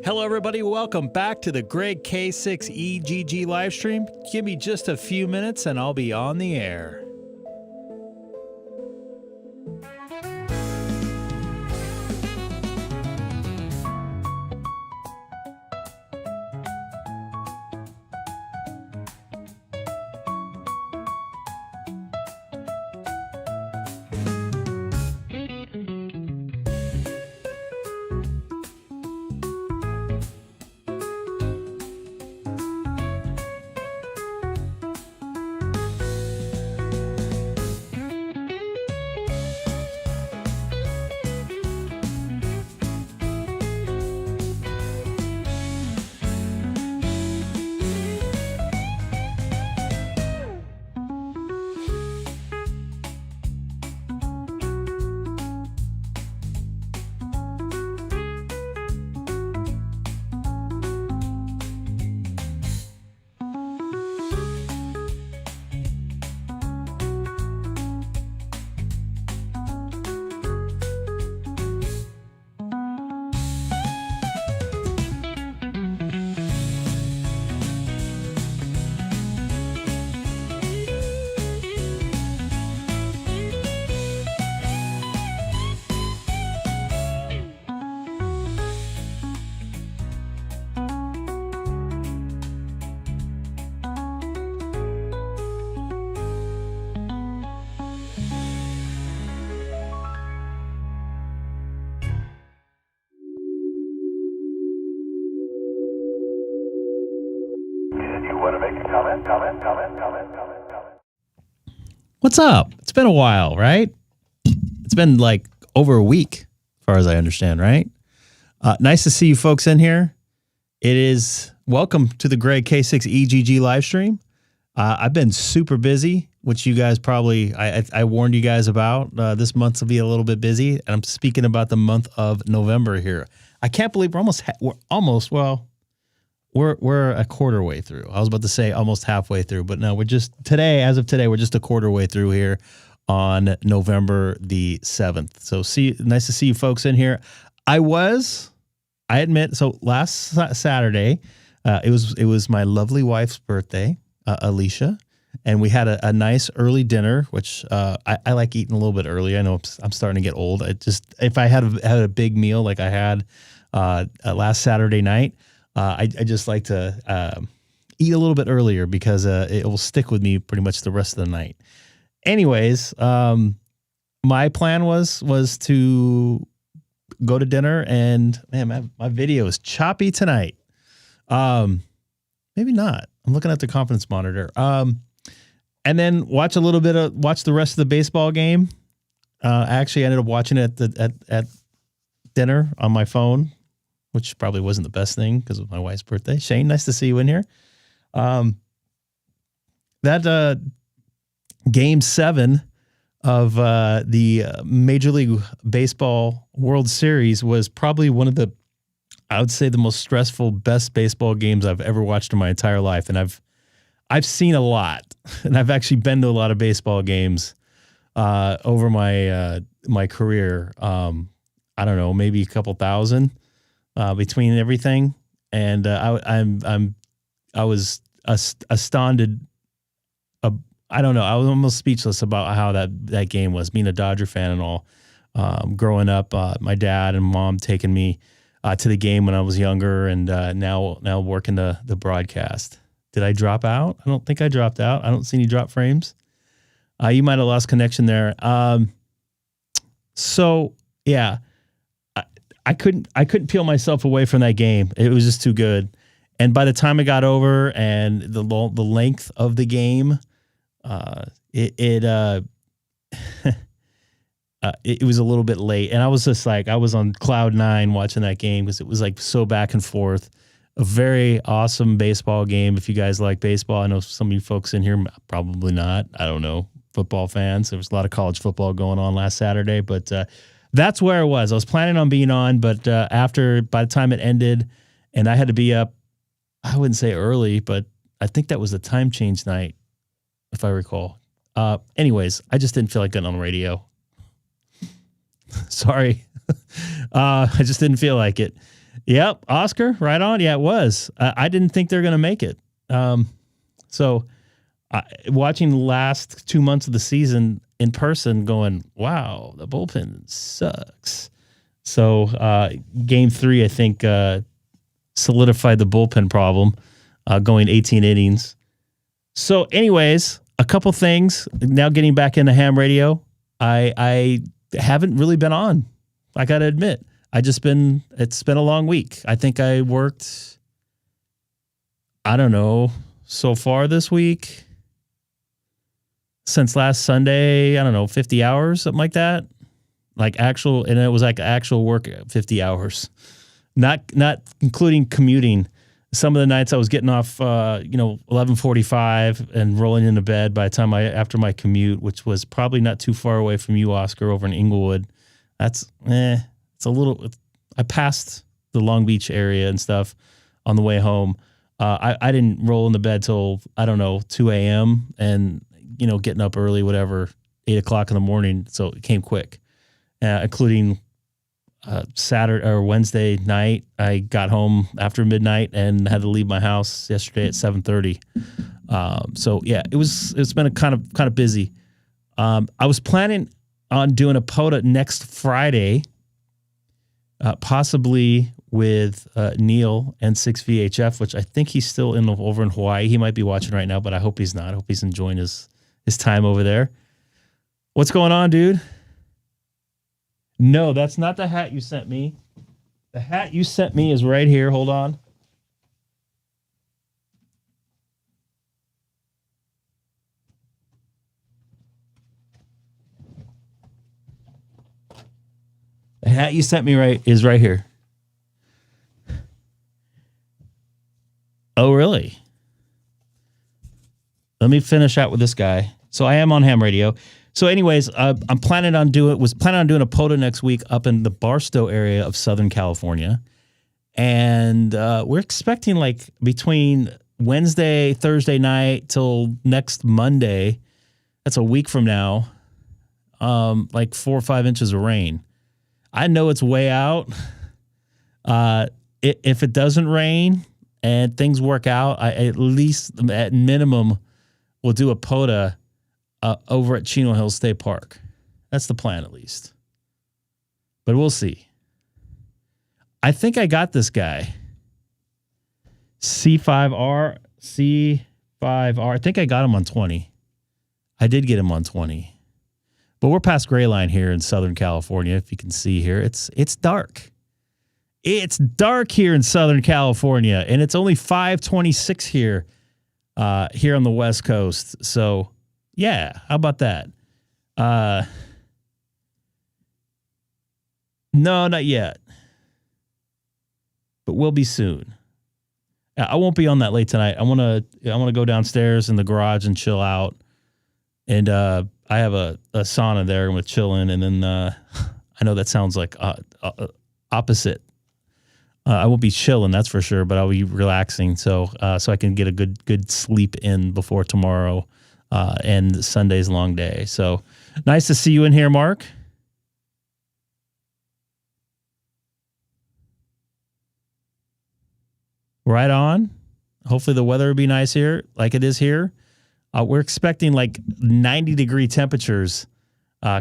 Hello, everybody. Welcome back to the Greg K6EGG live stream. Give me just a few minutes and I'll be on the air. What's up? It's been a while, right? It's been like over a week, as far as I understand, right? Nice to see you folks in here. It is welcome to the Greg K6EGG live stream. I've been super busy, which you guys probably, I warned you guys about. This month will be a little bit busy, and I'm speaking about the month of November here. I can't believe we're a quarter way through. I was about to say almost halfway through, but no, as of today, we're just a quarter way through here on November the 7th. So nice to see you folks in here. I admit, so last Saturday, it was my lovely wife's birthday, Alicia, and we had a nice early dinner, which I like eating a little bit early. I know I'm starting to get old. If I had a big meal like I had last Saturday night, I just like to eat a little bit earlier because it will stick with me pretty much the rest of the night. Anyways, my plan was to go to dinner, and man, my video is choppy tonight. Maybe not. I'm looking at the conference monitor. And then watch the rest of the baseball game. I actually ended up watching it at dinner on my phone, which probably wasn't the best thing because of my wife's birthday. Shane, nice to see you in here. That Game 7 of the Major League Baseball World Series was probably one of I would say the most stressful, best baseball games I've ever watched in my entire life. And I've seen a lot, and I've actually been to a lot of baseball games over my career. I don't know, maybe a couple thousand. Between everything, and I was astounded. I don't know. I was almost speechless about how that game was. Being a Dodger fan and all, growing up, my dad and mom taking me to the game when I was younger, and now working the broadcast. Did I drop out? I don't think I dropped out. I don't see any drop frames. You might have lost connection there. So yeah. I couldn't peel myself away from that game. It was just too good. And by the time I got over and the length of the game, it was a little bit late. And I was just like, I was on cloud 9 watching that game because it was like so back and forth. A very awesome baseball game. If you guys like baseball, I know some of you folks in here, probably not. I don't know, football fans. There was a lot of college football going on last Saturday, but that's where I was. I was planning on being on, but by the time it ended and I had to be up, I wouldn't say early, but I think that was the time change night, if I recall. Anyways, I just didn't feel like getting on the radio. Sorry. I just didn't feel like it. Yep, Oscar, right on. Yeah, it was. I didn't think they were going to make it. So watching the last 2 months of the season in person, going, wow, the bullpen sucks. So game 3, I think, solidified the bullpen problem, going 18 innings. So anyways, a couple things. Now getting back into ham radio, I haven't really been on. I got to admit. It's been a long week. I think I worked, I don't know, so far this week, since last Sunday, I don't know, 50 hours, something like that. And it was like actual work, 50 hours, not including commuting. Some of the nights I was getting off, 11:45 and rolling into bed by the time after my commute, which was probably not too far away from you, Oscar, over in Inglewood. It's a little. I passed the Long Beach area and stuff on the way home. I didn't roll into bed till, I don't know, 2 a.m. and getting up early, whatever, 8 o'clock in the morning. So it came quick, including Saturday or Wednesday night. I got home after midnight and had to leave my house yesterday at 7:30. So yeah, it's been a kind of busy. I was planning on doing a POTA next Friday, possibly with Neil and 6VHF, which I think he's still over in Hawaii. He might be watching right now, but I hope he's not. I hope he's enjoying his time over there. What's going on, dude? No, that's not the hat you sent me. The hat you sent me is right here. Hold on. The hat you sent me is right here. Oh, really? Let me finish out with this guy. So I am on ham radio. So anyways, I'm planning on doing a POTA next week up in the Barstow area of Southern California. And we're expecting like between Wednesday, Thursday night till next Monday, that's a week from now, like 4 or 5 inches of rain. I know it's way out. If it doesn't rain and things work out, I at least at minimum will do a POTA over at Chino Hills State Park. That's the plan, at least. But we'll see. I think I got this guy. C5R. I think I got him on 20. I did get him on 20. But we're past gray line here in Southern California. If you can see here, it's dark. It's dark here in Southern California, and it's only 5:26 here on the West Coast. So, yeah, how about that? No, not yet. But we'll be soon. I won't be on that late tonight. I want to go downstairs in the garage and chill out. And I have a sauna there. I'm going to chill in. And then I know that sounds like opposite. I won't be chilling, that's for sure, but I'll be relaxing so I can get a good sleep in before tomorrow and Sunday's long day. So nice to see you in here, Mark. Right on. Hopefully the weather will be nice here, like it is here. We're expecting like 90-degree temperatures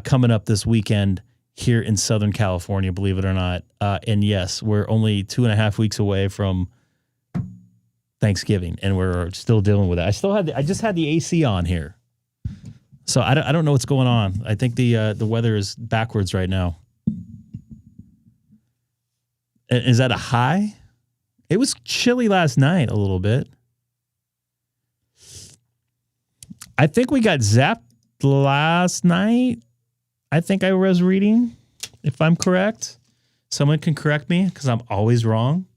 coming up this weekend here in Southern California, believe it or not. And yes, we're only 2.5 weeks away from Thanksgiving, and we're still dealing with it. I just had the AC on here, so I don't know what's going on. I think the weather is backwards right now. Is that a high? It was chilly last night a little bit. I think we got zapped last night. I think I was reading, if I'm correct. Someone can correct me because I'm always wrong.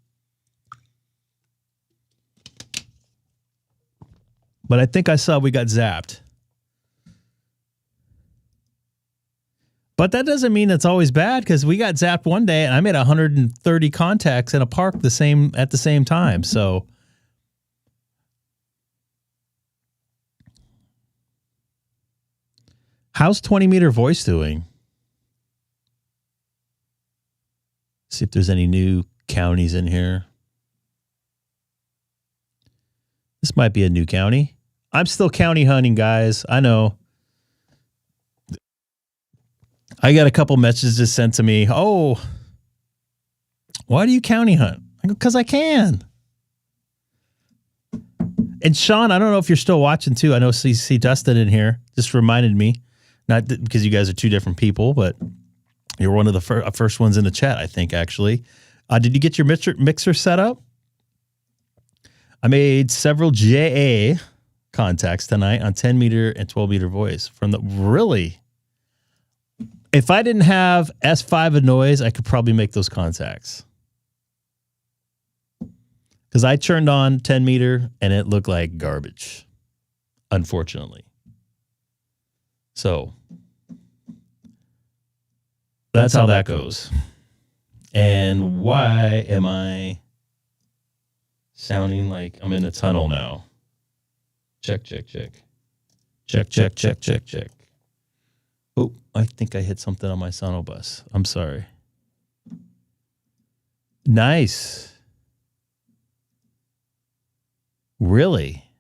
But I think I saw we got zapped. But that doesn't mean it's always bad, because we got zapped one day and I made 130 contacts in a park at the same time. So how's 20-meter voice doing? See if there's any new counties in here. This might be a new county. I'm still county hunting, guys. I know. I got a couple messages sent to me. Oh, why do you county hunt? I go, because I can. And Sean, I don't know if you're still watching too. I know see Dustin in here. Just reminded me. Not because you guys are two different people, but you're one of the first ones in the chat, I think, actually. Did you get your mixer set up? I made several JA contacts tonight on 10 meter and 12 meter voice from the really. If I didn't have S5 of noise, I could probably make those contacts. Because I turned on 10 meter and it looked like garbage, unfortunately. So that's how that goes. And why am I sounding like I'm in a tunnel now? Check. Check. Oh, I think I hit something on my sono bus. I'm sorry. Nice. Really?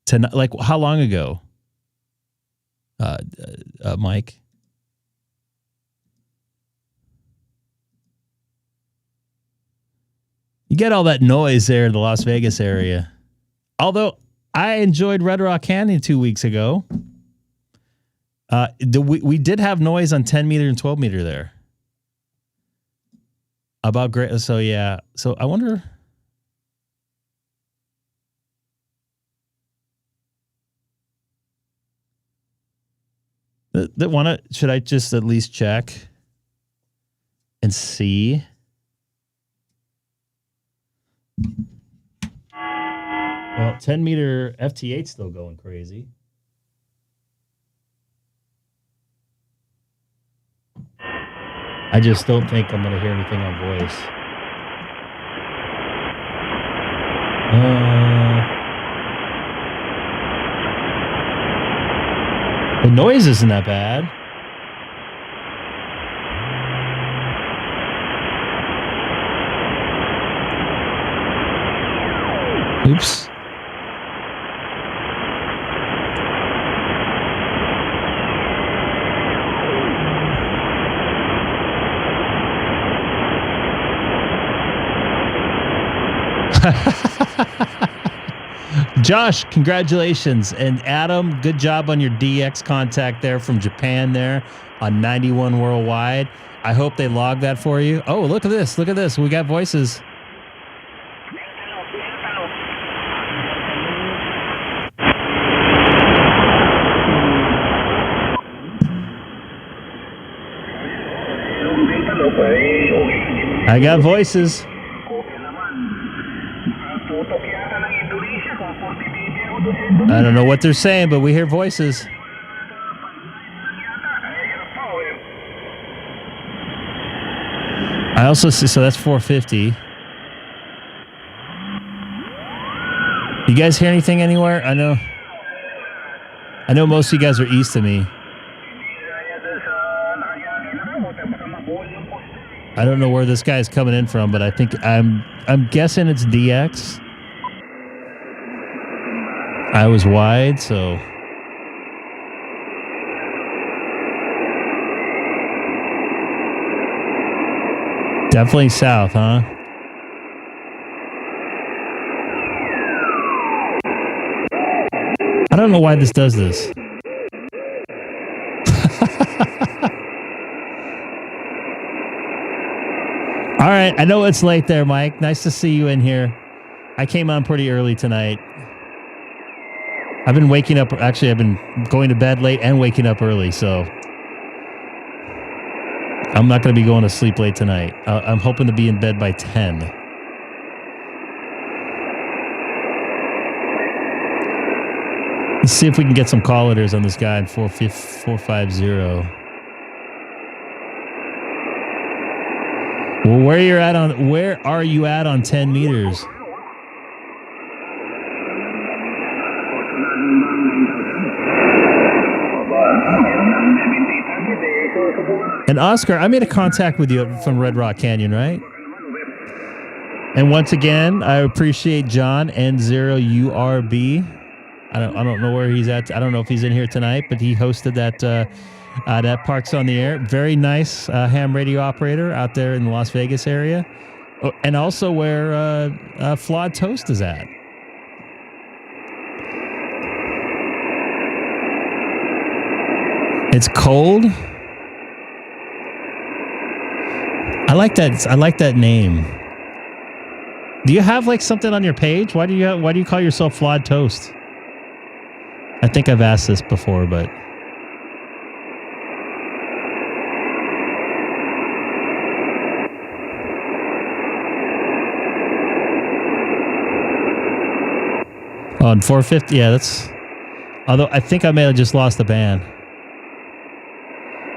Tonight, like how long ago? Mike? You get all that noise there in the Las Vegas area. Although I enjoyed Red Rock Canyon 2 weeks ago. We did have noise on 10 meter and 12 meter there. About great. So yeah. So I wonder. Should I just at least check and see? Well, 10 meter FT8 still going crazy. I just don't think I'm going to hear anything on voice. The noise isn't that bad. Oops. Josh, congratulations. And Adam, good job on your DX contact there from Japan there on 91 worldwide. I hope they log that for you. Oh, look at this. Look at this. We got voices. I got voices. I don't know what they're saying, but we hear voices. I also see, so that's 450. You guys hear anything anywhere? I know most of you guys are east of me. I don't know where this guy is coming in from, but I think I'm guessing it's DX. I was wide, so definitely south, huh? I don't know why this does this. All right, I know it's late there, Mike. Nice to see you in here. I came on pretty early tonight. I've been waking up. Actually, I've been going to bed late and waking up early, so I'm not going to be going to sleep late tonight. I'm hoping to be in bed by 10. Let's see if we can get some call-letters on this guy in 450. Well, where are you at on 10 meters? And Oscar, I made a contact with you from Red Rock Canyon, right? And once again, I appreciate John N0URB. I don't know where he's at. I don't know if he's in here tonight, but he hosted that Parks on the Air. Very nice ham radio operator out there in the Las Vegas area, and also where Flawed Toast is at. It's cold. I like that name. Do you have like something on your page? Why do you call yourself Flawed Toast? I think I've asked this before, but on 450, yeah, that's. Although I think I may have just lost the band.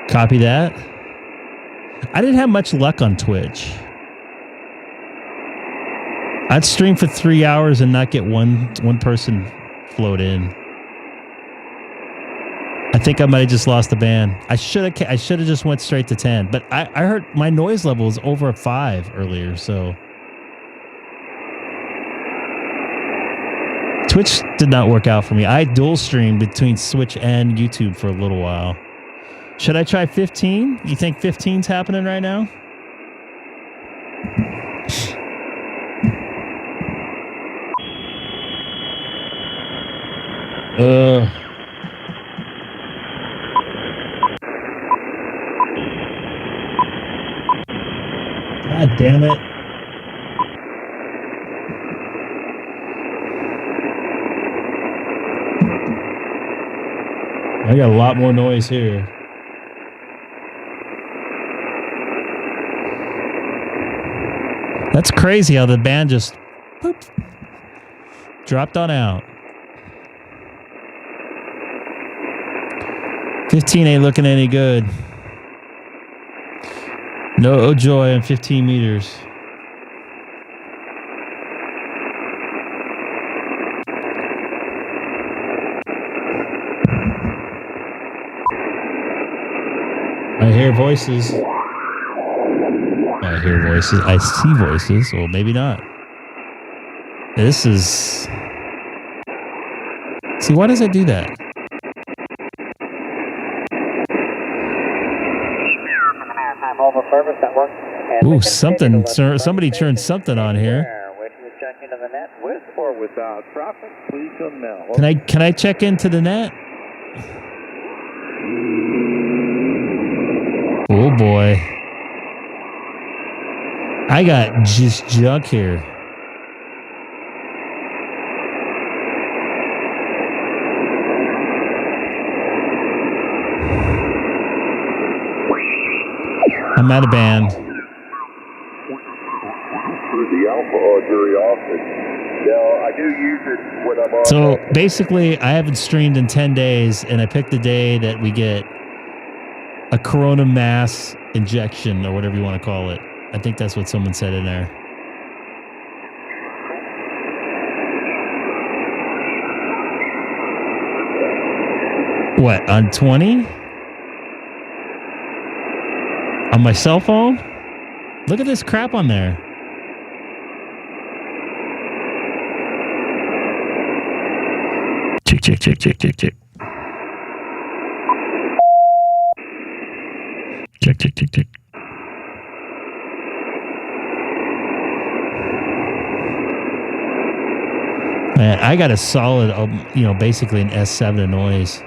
Copy that. I didn't have much luck on Twitch. I'd stream for 3 hours and not get one person float in. I think I might have just lost the band. I should have just went straight to 10, but I heard my noise level was over a 5 earlier, so Twitch did not work out for me. I dual streamed between Switch and YouTube for a little while. Should I try 15? You think 15's happening right now? God damn it. I got a lot more noise here. That's crazy how the band just boop, dropped on out. 15 ain't looking any good. No joy on 15 meters. I hear voices. I hear voices. I see voices. Well, maybe not. This is... See, why does it do that? Ooh, something. Somebody turned something on here. Can I check into the net? Oh boy. I got just junk here. I'm out of band. So basically, I haven't streamed in 10 days, and I picked the day that we get a corona mass injection, or whatever you want to call it. I think that's what someone said in there. What, on 20? On my cell phone? Look at this crap on there. Check. Check. Man, I got a solid, basically an S7 noise.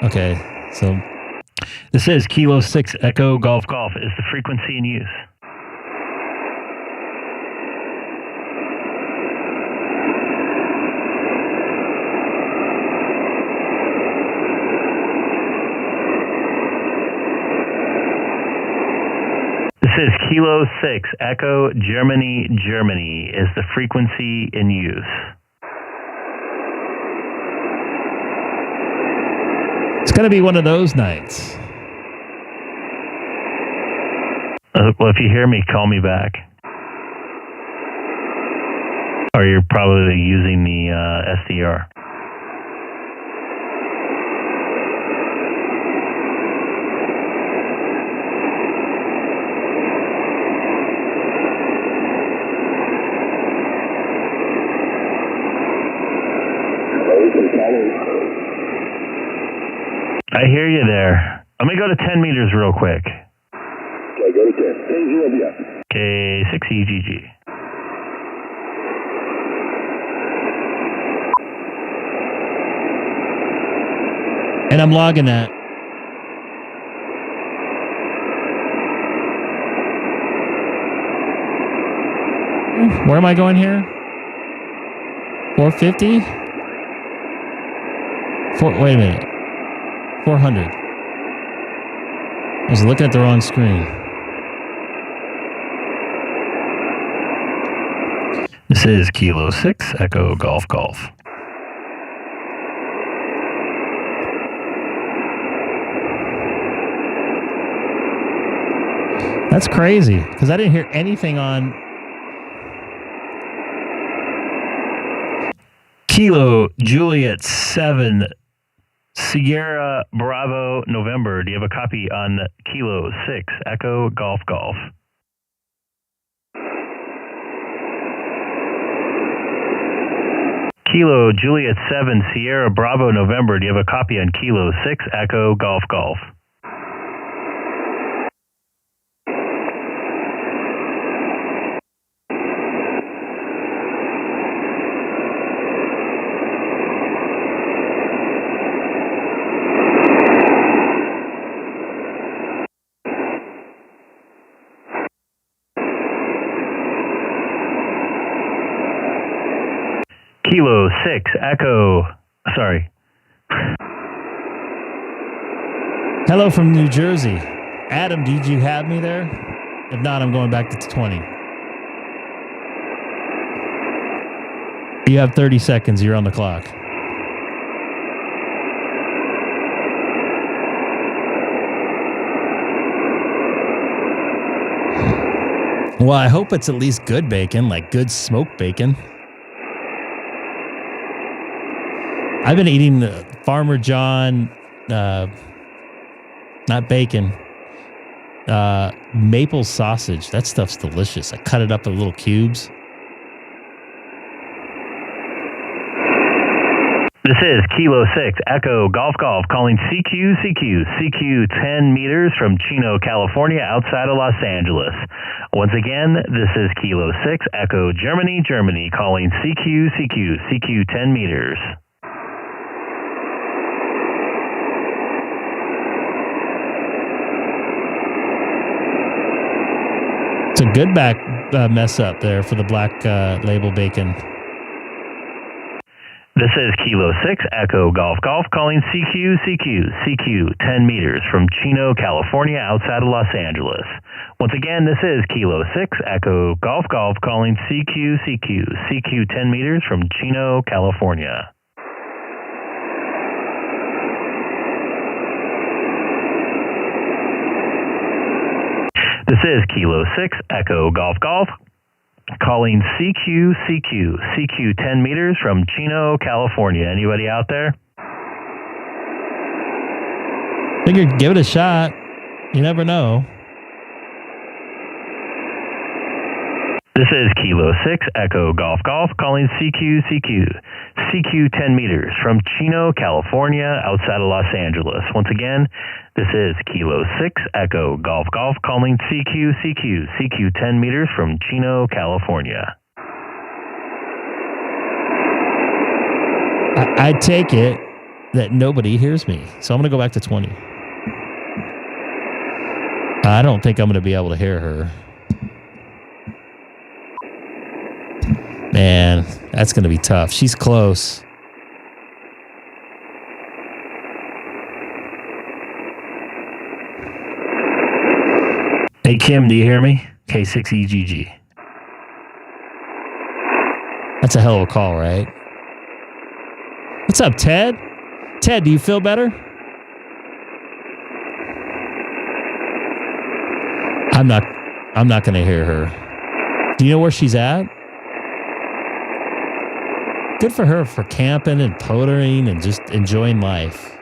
Okay, so this is Kilo 6 Echo Golf is the frequency in use. This is Kilo 6 Echo Germany is the frequency in use. It's going to be one of those nights. Well, if you hear me, call me back. Or you're probably using the SDR. I hear you there. Let me go to 10 meters real quick. Okay, go to 10. K6EGG. And I'm logging that. Where am I going here? 450? Wait a minute. 400. I was looking at the wrong screen. This is Kilo 6 Echo Golf Golf. That's crazy, because I didn't hear anything on Kilo Juliet 7 Sierra Bravo November. Do you have a copy on Kilo 6 Echo Golf Golf? Kilo Juliet 7 Sierra Bravo November. Do you have a copy on Kilo 6 Echo Golf Golf? Kilo 6 Echo, sorry. Hello from New Jersey. Adam, did you have me there? If not, I'm going back to 20. You have 30 seconds. You're on the clock. Well, I hope it's at least good bacon, like good smoked bacon. I've been eating Farmer John, not bacon, maple sausage. That stuff's delicious. I cut it up in little cubes. This is Kilo 6 Echo Golf Golf calling CQ 10 meters from Chino, California, outside of Los Angeles. Once again, this is Kilo 6 Echo Germany calling CQ 10 meters. It's a good back mess up there for the black label bacon. This is Kilo 6 Echo Golf Golf calling CQ 10 meters from Chino, California, outside of Los Angeles. Once again, this is Kilo 6 Echo Golf Golf calling CQ 10 meters from Chino, California. This is Kilo 6 Echo Golf Golf calling CQ 10 meters from Chino, California. Anybody out there? Figured give it a shot. You never know. This is Kilo 6 Echo Golf Golf calling CQ 10 meters from Chino, California, outside of Los Angeles. Once again, this is Kilo 6 Echo Golf Golf calling CQ 10 meters from Chino, California. I take it that nobody hears me, so I'm going to go back to 20. I don't think I'm going to be able to hear her. Man, that's going to be tough. She's close. Hey, Kim, do you hear me? K6EGG. That's a hell of a call, right? What's up, Ted? Ted, do you feel better? I'm not going to hear her. Do you know where she's at? Good for her for camping and potering and just enjoying life.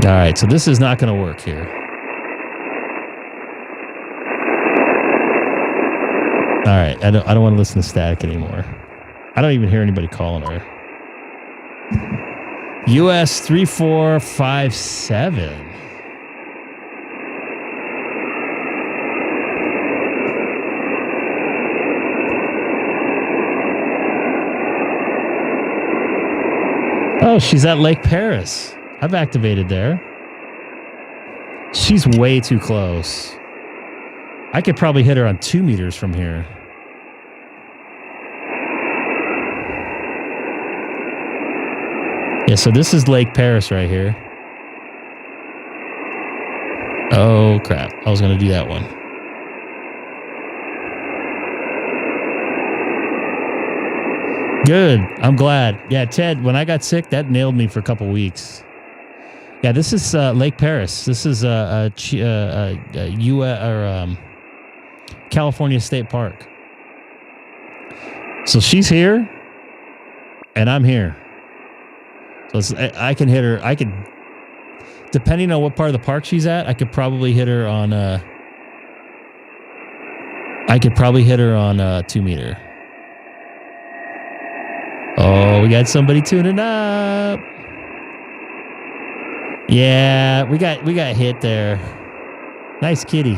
All right, so this is not going to work here. All right, I don't want to listen to static anymore. I don't even hear anybody calling her. US 3457. Oh, she's at Lake Paris. I've activated there. She's way too close. I could probably hit her on 2 meters from here. Yeah, so this is Lake Paris right here. Oh, crap. I was going to do that one. Good. I'm glad. Yeah, Ted, when I got sick, that nailed me for a couple weeks. Yeah, this is Lake Paris. This is California State Park. So she's here, and I'm here. So I can hit her. I could, depending on what part of the park she's at, I could probably hit her on. I could probably hit her on 2 meter. Oh, we got somebody tuning up. Yeah, we got hit there. Nice kitty.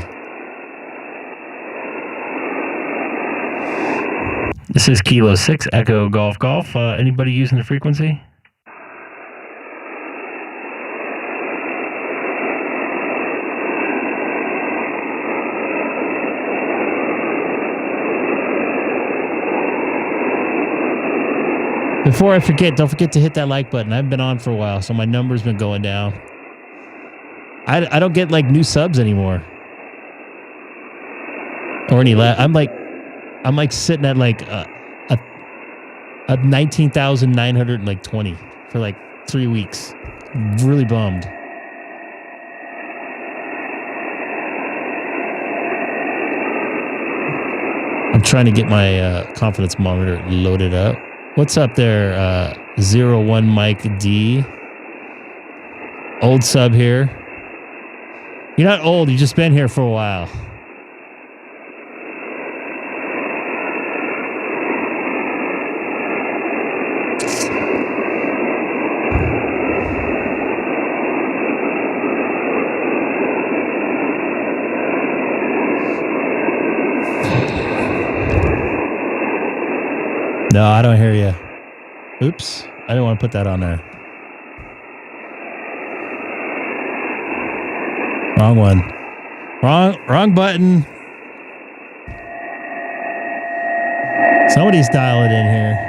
This is Kilo 6 Echo Golf Golf. Anybody using the frequency? Before I forget, don't forget to hit that like button. I've been on for a while, so my number's been going down. I don't get like new subs anymore. Or any I'm like sitting at like a 19,920 for like 3 weeks. Really bummed. I'm trying to get my confidence monitor loaded up. What's up there, 01 Mike D? Old sub here. You're not old, you've just been here for a while. No, I don't hear you. Oops. I didn't want to put that on there. Wrong one. Wrong button. Somebody's dialing in here.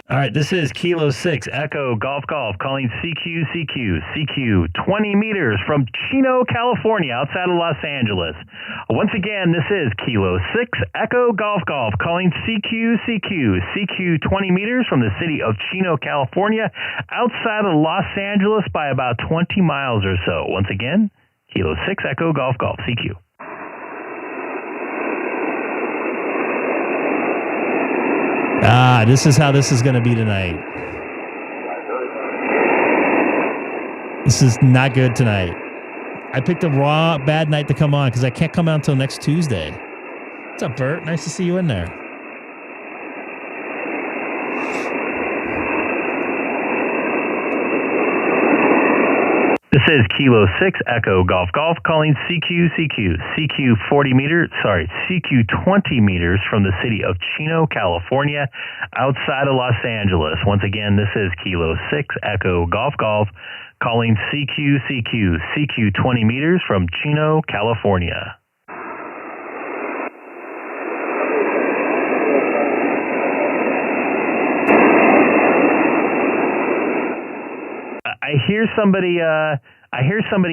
All right, this is Kilo 6 Echo Golf Golf calling CQ 20 meters from Chino, California, outside of Los Angeles. Once again, this is Kilo 6 Echo Golf Golf calling CQ 20 meters from the city of Chino, California, outside of Los Angeles by about 20 miles or so. Once again, Kilo 6 Echo Golf Golf, CQ. Ah, this is how this is going to be tonight. This is not good tonight. I picked a bad night to come on because I can't come out until next Tuesday. What's up, Bert? Nice to see you in there. This is Kilo 6 Echo Golf Golf calling CQ 20 meters from the city of Chino, California, outside of Los Angeles. Once again, this is Kilo 6 Echo Golf Golf calling CQ 20 meters from Chino, California. I hear somebody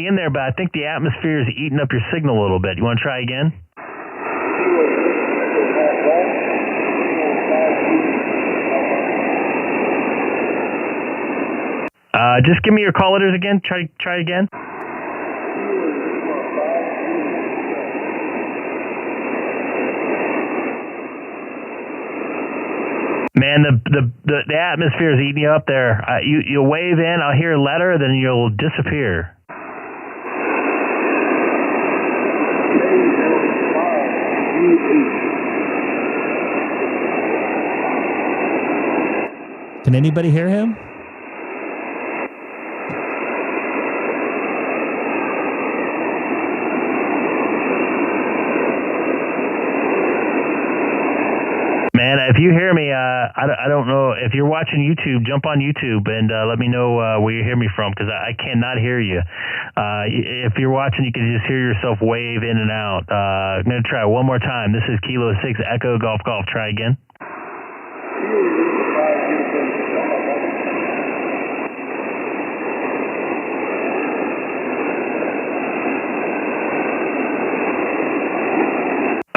in there, but I think the atmosphere is eating up your signal a little bit. You want to try again? Just give me your call letters again. Try again. Man, the atmosphere is eating you up there. You'll wave in, I'll hear a letter, then you'll disappear. Can anybody hear him? Man, if you hear me, I don't know. If you're watching YouTube, jump on YouTube and let me know where you hear me from, because I cannot hear you. If you're watching, you can just hear yourself wave in and out. I'm going to try one more time. This is Kilo 6 Echo Golf Golf. Try again.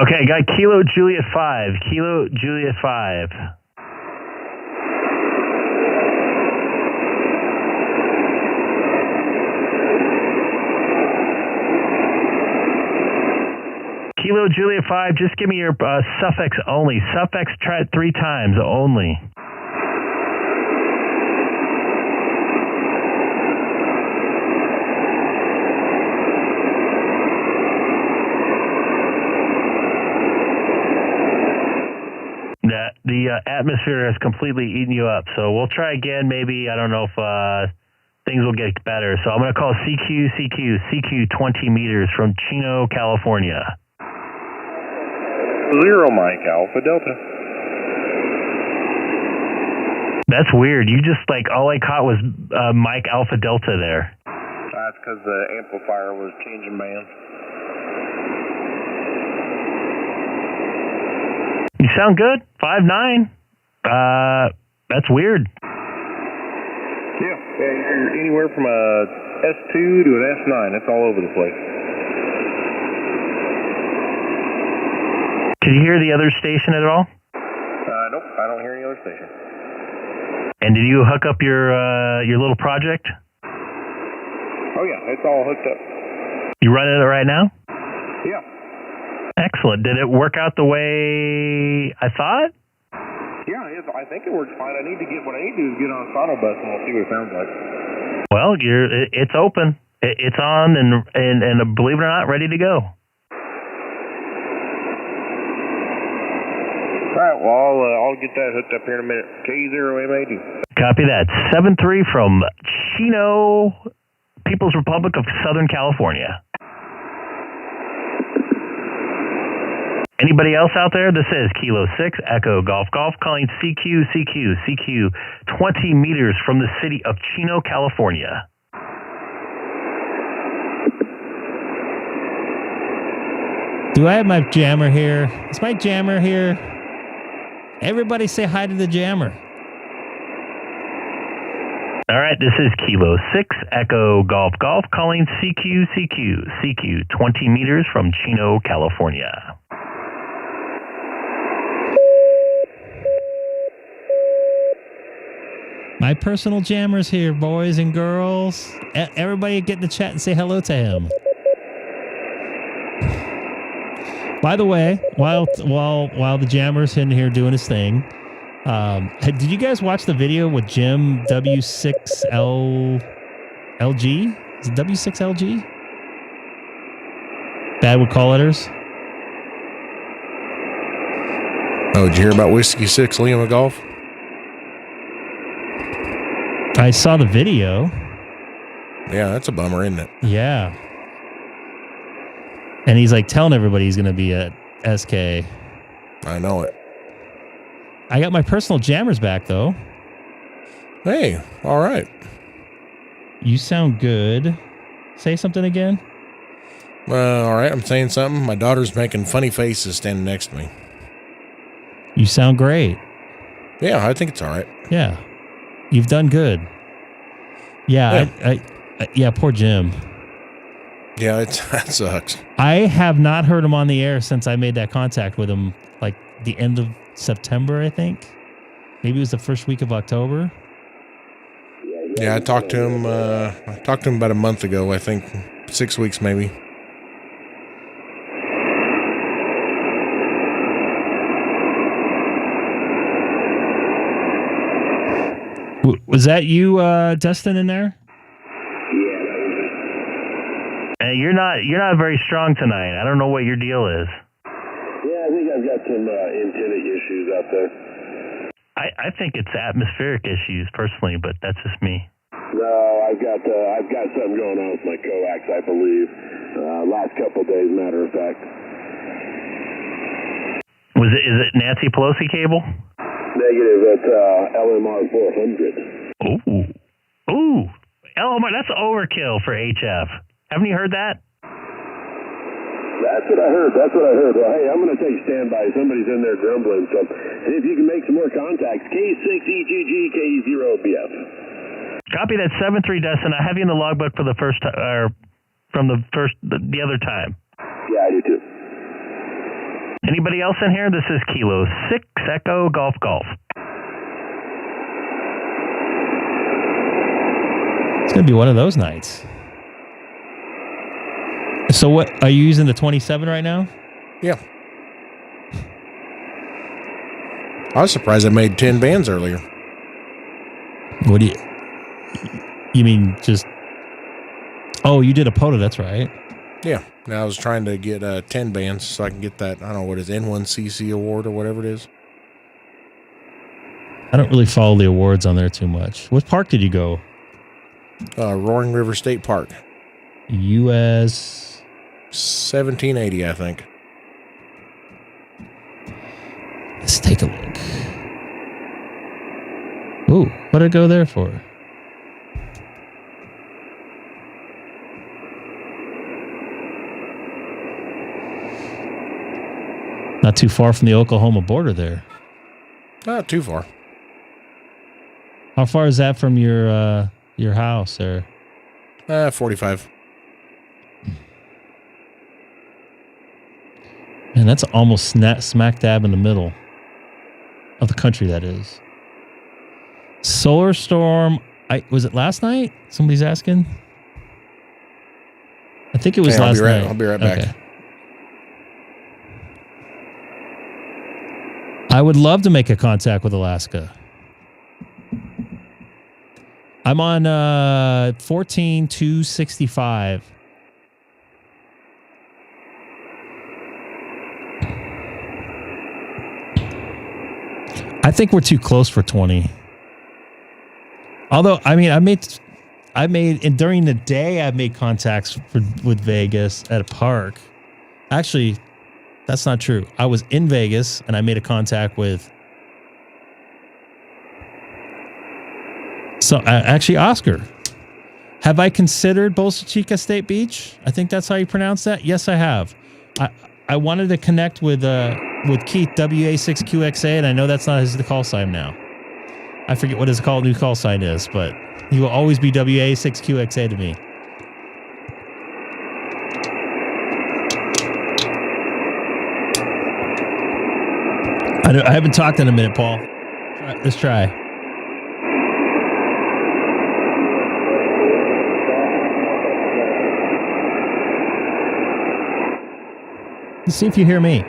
Okay, got Kilo Juliet 5. Kilo Juliet 5. Kilo Juliet 5, just give me your suffix only. Suffix, try it 3 times only. The atmosphere has completely eaten you up. So we'll try again. Maybe, I don't know if things will get better. So I'm going to call CQ 20 meters from Chino, California. 0 Mike Alpha Delta. That's weird. You just, like, all I caught was Mike Alpha Delta there. That's because the amplifier was changing band. You sound good. 5'9". That's weird. Yeah, you're anywhere from a S2 to an S9. It's all over the place. Can you hear the other station at all? Nope, I don't hear any other station. And did you hook up your little project? Oh yeah, it's all hooked up. You running it right now? Yeah. Excellent. Did it work out the way I thought? Yeah, I think it works fine. What I need to do is get on Sonobus and we'll see what it sounds like. Well, it's open. It's on and believe it or not, ready to go. All right, well, I'll get that hooked up here in a minute. K0M80. Copy that. 7-3 from Chino, People's Republic of Southern California. Anybody else out there? This is Kilo 6 Echo Golf Golf calling CQ 20 meters from the city of Chino, California. Do I have my jammer here? Is my jammer here? Everybody say hi to the jammer. All right, this is Kilo 6 Echo Golf Golf calling CQ 20 meters from Chino, California. My personal jammer's here, boys and girls. Everybody get in the chat and say hello to him. By the way, while the jammer's in here doing his thing, did you guys watch the video with Jim W6LG? Is it W6LG? Bad with call letters. Oh, did you hear about Whiskey 6 Lima Golf? I saw the video. Yeah, that's a bummer, isn't it? Yeah. And he's like telling everybody he's going to be at SK. I know it. I got my personal jammers back, though. Hey, all right. You sound good. Say something again. All right, I'm saying something. My daughter's making funny faces standing next to me. You sound great. Yeah, I think it's all right. Yeah. You've done good. Yeah, yeah, poor Jim. Yeah, that sucks. I have not heard him on the air since I made that contact with him, like the end of September, I think. Maybe it was the first week of October. Yeah, I talked to him about a month ago, I think. 6 weeks maybe. Was that you, Dustin, in there? You're not very strong tonight. I don't know what your deal is. Yeah, I think I've got some antenna issues out there. I think it's atmospheric issues personally, but that's just me. No, I've got something going on with my coax, I believe. Last couple of days, matter of fact. Is it Nancy Pelosi cable? Negative. It's LMR 400. Ooh, LMR. That's overkill for HF. Haven't you heard that? That's what I heard. Well, hey, I'm going to take standby. Somebody's in there grumbling, so see if you can make some more contacts. K6EGG K0BF. Copy that 73 Dustin. I have you in the logbook for the first time, or from the other time. Yeah, I do too. Anybody else in here? This is Kilo 6 Echo Golf Golf. It's going to be one of those nights. So what, are you using the 27 right now? Yeah. I was surprised I made 10 bands earlier. What do you mean just, oh, you did a POTA, that's right. Yeah. Now I was trying to get 10 bands so I can get that, I don't know what it is, N1CC award or whatever it is. I don't really follow the awards on there too much. What park did you go? Roaring River State Park. US 1780, I think. Let's take a look. Ooh, what did I go there for? Not too far from the Oklahoma border there. Not too far. How far is that from your house there? 45. Man, that's almost smack dab in the middle of the country, that is. Solar storm. Was it last night? Somebody's asking. I think it was last night. I'll be right back. Okay. I would love to make a contact with Alaska. I'm on 14,265. I think we're too close for 20. Although, I mean, I made and during the day I made contacts with Vegas at a park. Actually, that's not true. I was in Vegas and I made a contact with actually Oscar. Have I considered Bolsa Chica State Beach? I think that's how you pronounce that. Yes, I have. I wanted to connect with Keith WA6QXA, and I know that's not the call sign now. I forget what his new call sign is, but he will always be WA6QXA to me. I haven't talked in a minute, Paul. Let's try. Let's see if you hear me.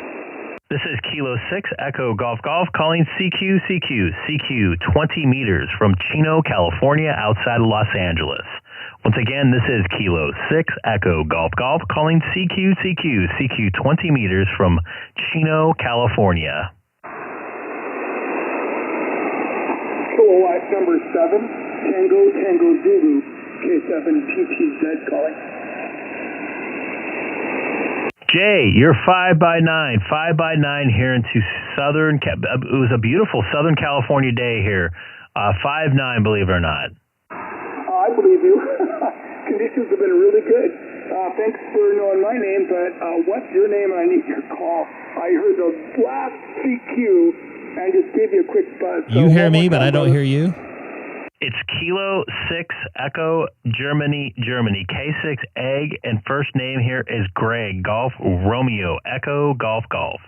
This is Kilo 6 Echo Golf Golf calling CQ 20 meters from Chino, California, outside of Los Angeles. Once again, this is Kilo 6 Echo Golf Golf calling CQ 20 meters from Chino, California. Kilowatt number 7, Tango Zulu, K7TTZ calling. Jay, you're 5x9 here into Southern. It was a beautiful Southern California day here. 5-9, believe it or not. I believe you. Conditions have been really good. Thanks for knowing my name, but what's your name? I need your call. I heard the last CQ and just gave you a quick buzz. You hear me, but I don't hear you. It's Kilo 6 Echo Germany, K6EGG, and first name here is Greg, Golf Romeo, Echo Golf Golf.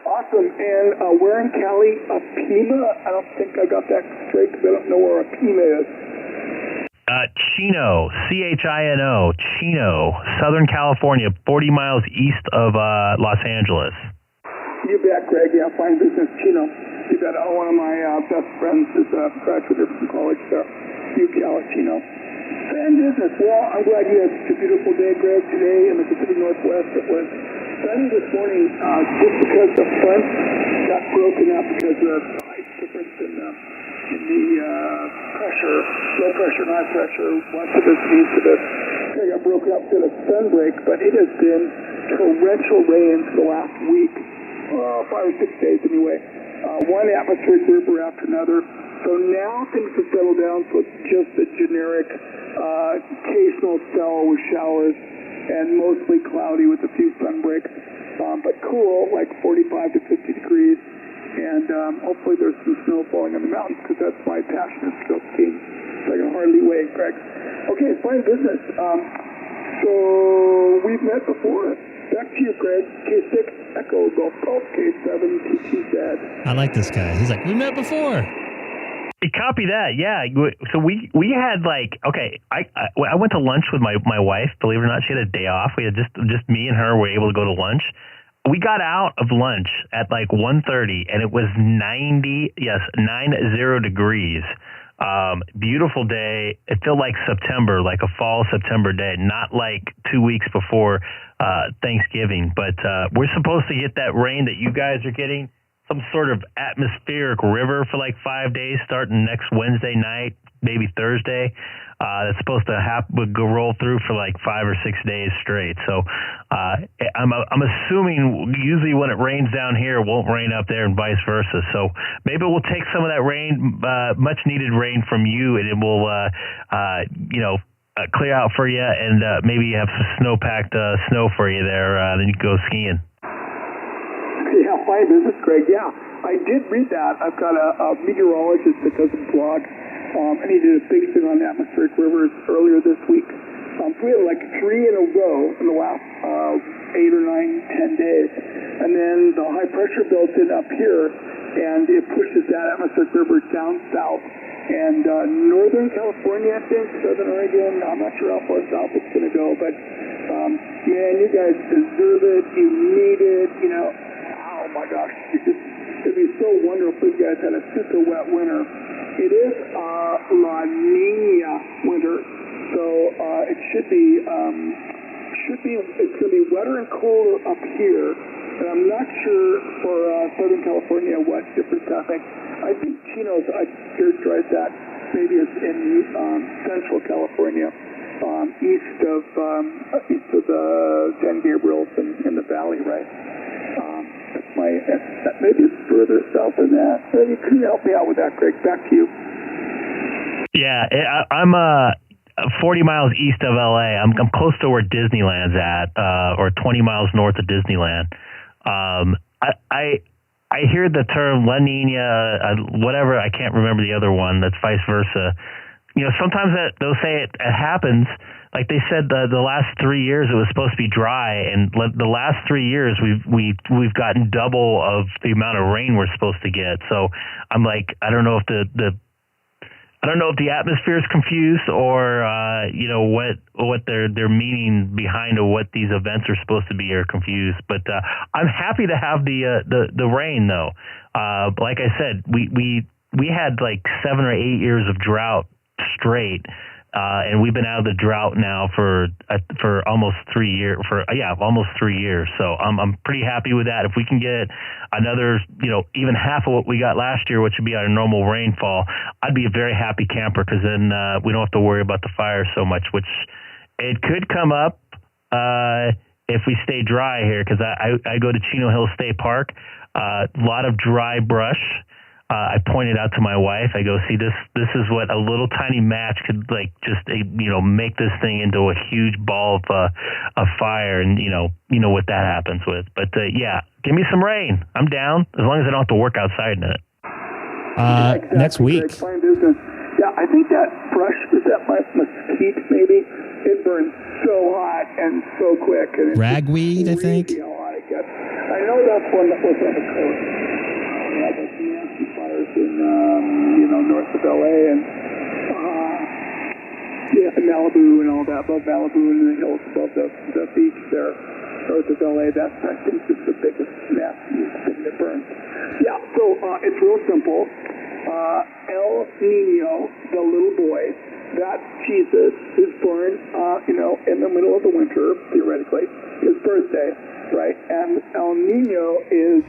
Awesome. And where in Cali? Pima? I don't think I got that straight because I don't know where Pima is. Chino, Chino, Chino, Southern California, 40 miles east of Los Angeles. You bet, Greg. Yeah, fine business, Chino. You bet. One of my best friends is a graduate from college there, UCal, Chino. Fan business. Well, I'm glad you had such a beautiful day, Greg, today in the Pacific Northwest. It was sunny this morning just because the front got broken up because of ice difference pressure, low pressure and high pressure, west of this, east of this. I got broken up to the sun break, but it has been torrential rains for the last week, 5 or 6 days anyway. One atmospheric river after another. So now things have settled down, so it's just a generic occasional spell with showers and mostly cloudy with a few sun breaks. But cool, like 45 to 50 degrees. And hopefully there's some snow falling on the mountains, because that's my passion is still skiing. So I can hardly wait, Greg. Okay, fine business. So we've met before. Back to you, Greg. K6 Echo Golf Golf K7TTZ. I like this guy. He's like, we met before. Copy that, yeah. So we had like, okay, I went to lunch with my wife. Believe it or not, she had a day off. We had just me and her were able to go to lunch. We got out of lunch at like 1:30, and it was 90 degrees. Beautiful day. It felt like September, like a fall September day, not like 2 weeks before Thanksgiving. But we're supposed to get that rain that you guys are getting, some sort of atmospheric river for like 5 days, starting next Wednesday night, maybe Thursday. That's supposed to roll through for like 5 or 6 days straight. So I'm assuming usually when it rains down here, it won't rain up there and vice versa. So maybe we'll take some of that rain, much needed rain from you, and it will, clear out for you, and maybe have some snow-packed snow for you there. Then you can go skiing. Yeah, fine business, Greg. Yeah, I did read that. I've got a meteorologist that does a blog, and he did a big thing on atmospheric rivers earlier this week. So we had like 3 in a row in the last 8 or 9, 10 days. And then the high pressure built in up here, and it pushes that atmospheric river down south. And Northern California, I think, Southern Oregon, I'm not sure how far south it's going to go, but man, you guys deserve it. You need it, Oh my gosh, it'd be so wonderful if you guys had a super wet winter. It is La Nina winter, so it should be it's going to be wetter and cooler up here, and I'm not sure for Southern California what difference that makes. I think Chino's, I characterize that maybe as in Central California, east of the San Gabriels and the valley, right? Maybe it's further south than that. Maybe can you help me out with that, Greg? Back to you. Yeah, I'm 40 miles east of LA. I'm close to where Disneyland's at, or 20 miles north of Disneyland. I hear the term La Nina, whatever. I can't remember the other one. That's vice versa. Sometimes they'll say it happens. Like they said, the last 3 years it was supposed to be dry, and the last 3 years we've gotten double of the amount of rain we're supposed to get. So I'm like, I don't know if the atmosphere is confused, or what their meaning behind what these events are supposed to be are confused. But I'm happy to have the rain though. Like I said, we had like 7 or 8 years of drought straight. And we've been out of the drought now for almost 3 years. Almost 3 years. So I'm pretty happy with that. If we can get another, even half of what we got last year, which would be our normal rainfall, I'd be a very happy camper, because then we don't have to worry about the fire so much. Which it could come up if we stay dry here, because I go to Chino Hill State Park. A lot of dry brush. I pointed out to my wife, I go, see, this is what a little tiny match could make this thing into a huge ball of fire, and you know what that happens with. But yeah, give me some rain. I'm down, as long as I don't have to work outside in it. Exactly, next week. Greg, fine business. Yeah, I think that brush, is that mesquite maybe? It burns so hot and so quick. And Ragweed, I think. How hot it gets. I know that's one that was on the coast. Those nasty fires in north of LA and Malibu and all that, above Malibu and the hills above the beach there, north of LA. That's, I think, is the biggest nastiest thing that burns. Yeah, so it's real simple. El Nino, the little boy, that Jesus is born, in the middle of the winter, theoretically, his birthday. right? And El Nino is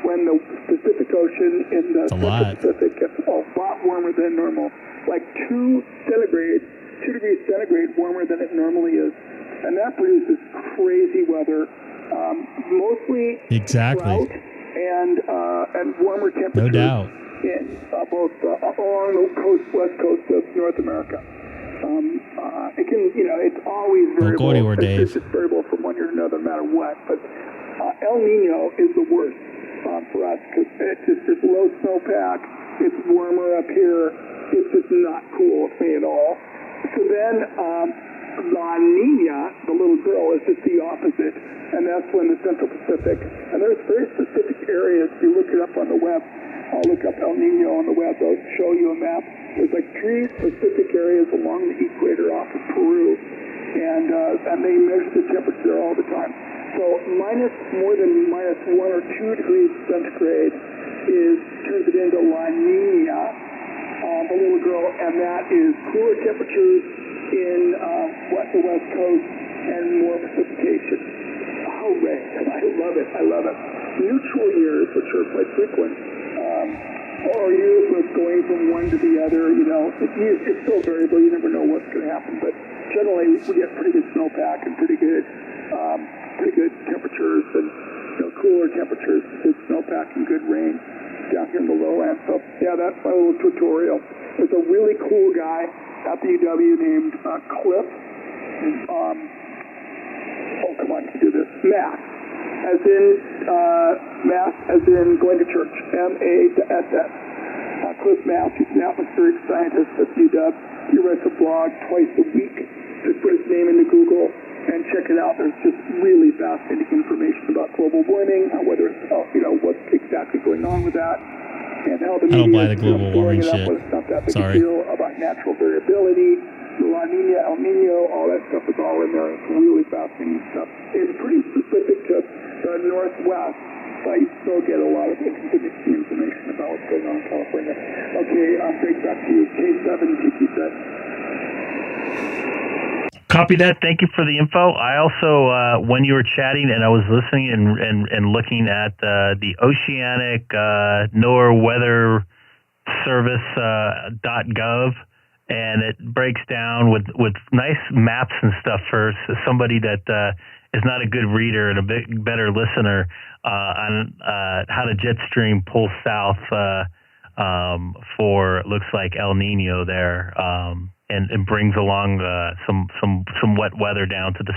when the Pacific Ocean in the Central Pacific gets a lot warmer than normal, like 2 degrees centigrade warmer than it normally is. And that produces crazy weather, mostly drought and warmer temperatures. No doubt. In both along the west coast of North America. It can, it's always variable. Don't go anywhere, Dave. It's just variable from one year to another, no matter what. But El Nino is the worst for us because it's low snowpack. It's warmer up here. It's just not cool with me at all. So then La Nina, the little girl, is just the opposite, and that's when the Central Pacific. And there's very specific areas. If you look it up on the web, I'll look up El Nino on the web. I'll show you a map. There's like 3 specific areas along the equator off of Peru, and they measure the temperature all the time. So more than minus 1 or 2 degrees centigrade turns it into La Nina, the little girl, and that is cooler temperatures in the west coast and more precipitation. Hooray! I love it. Neutral years, which are quite frequent, or years when it's going from one to the other, it's still variable. You never know what's going to happen, but generally we get pretty good snowpack and pretty good temperatures and cooler temperatures, good snowpack and good rain down here in the lowlands. So yeah, that's my little tutorial. There's a really cool guy at the UW named Cliff. Come on, you do this. Mass, as in going to church. M-A-S-S. Cliff Mass. He's an atmospheric scientist at UW. He writes a blog twice a week. Just put his name into Google and check it out. There's just really fascinating information about global warming, whether it's what's exactly going on with that, and how the media is blowing it up. It's not that big a deal about natural variability. La Nina, El Nino, all that stuff is all in there. It's really fascinating stuff. It's pretty specific to the Northwest, but you still get a lot of interesting information about what's going on in California. Okay, Greg, back to you. K6EGG said. Copy that. Thank you for the info. I also, when you were chatting and I was listening and looking at the Oceanic NOAA Weather Service.gov, and it breaks down with nice maps and stuff for somebody that is not a good reader and a bit better listener on how to jet stream pull south for, looks like El Nino there, and brings along some wet weather down to the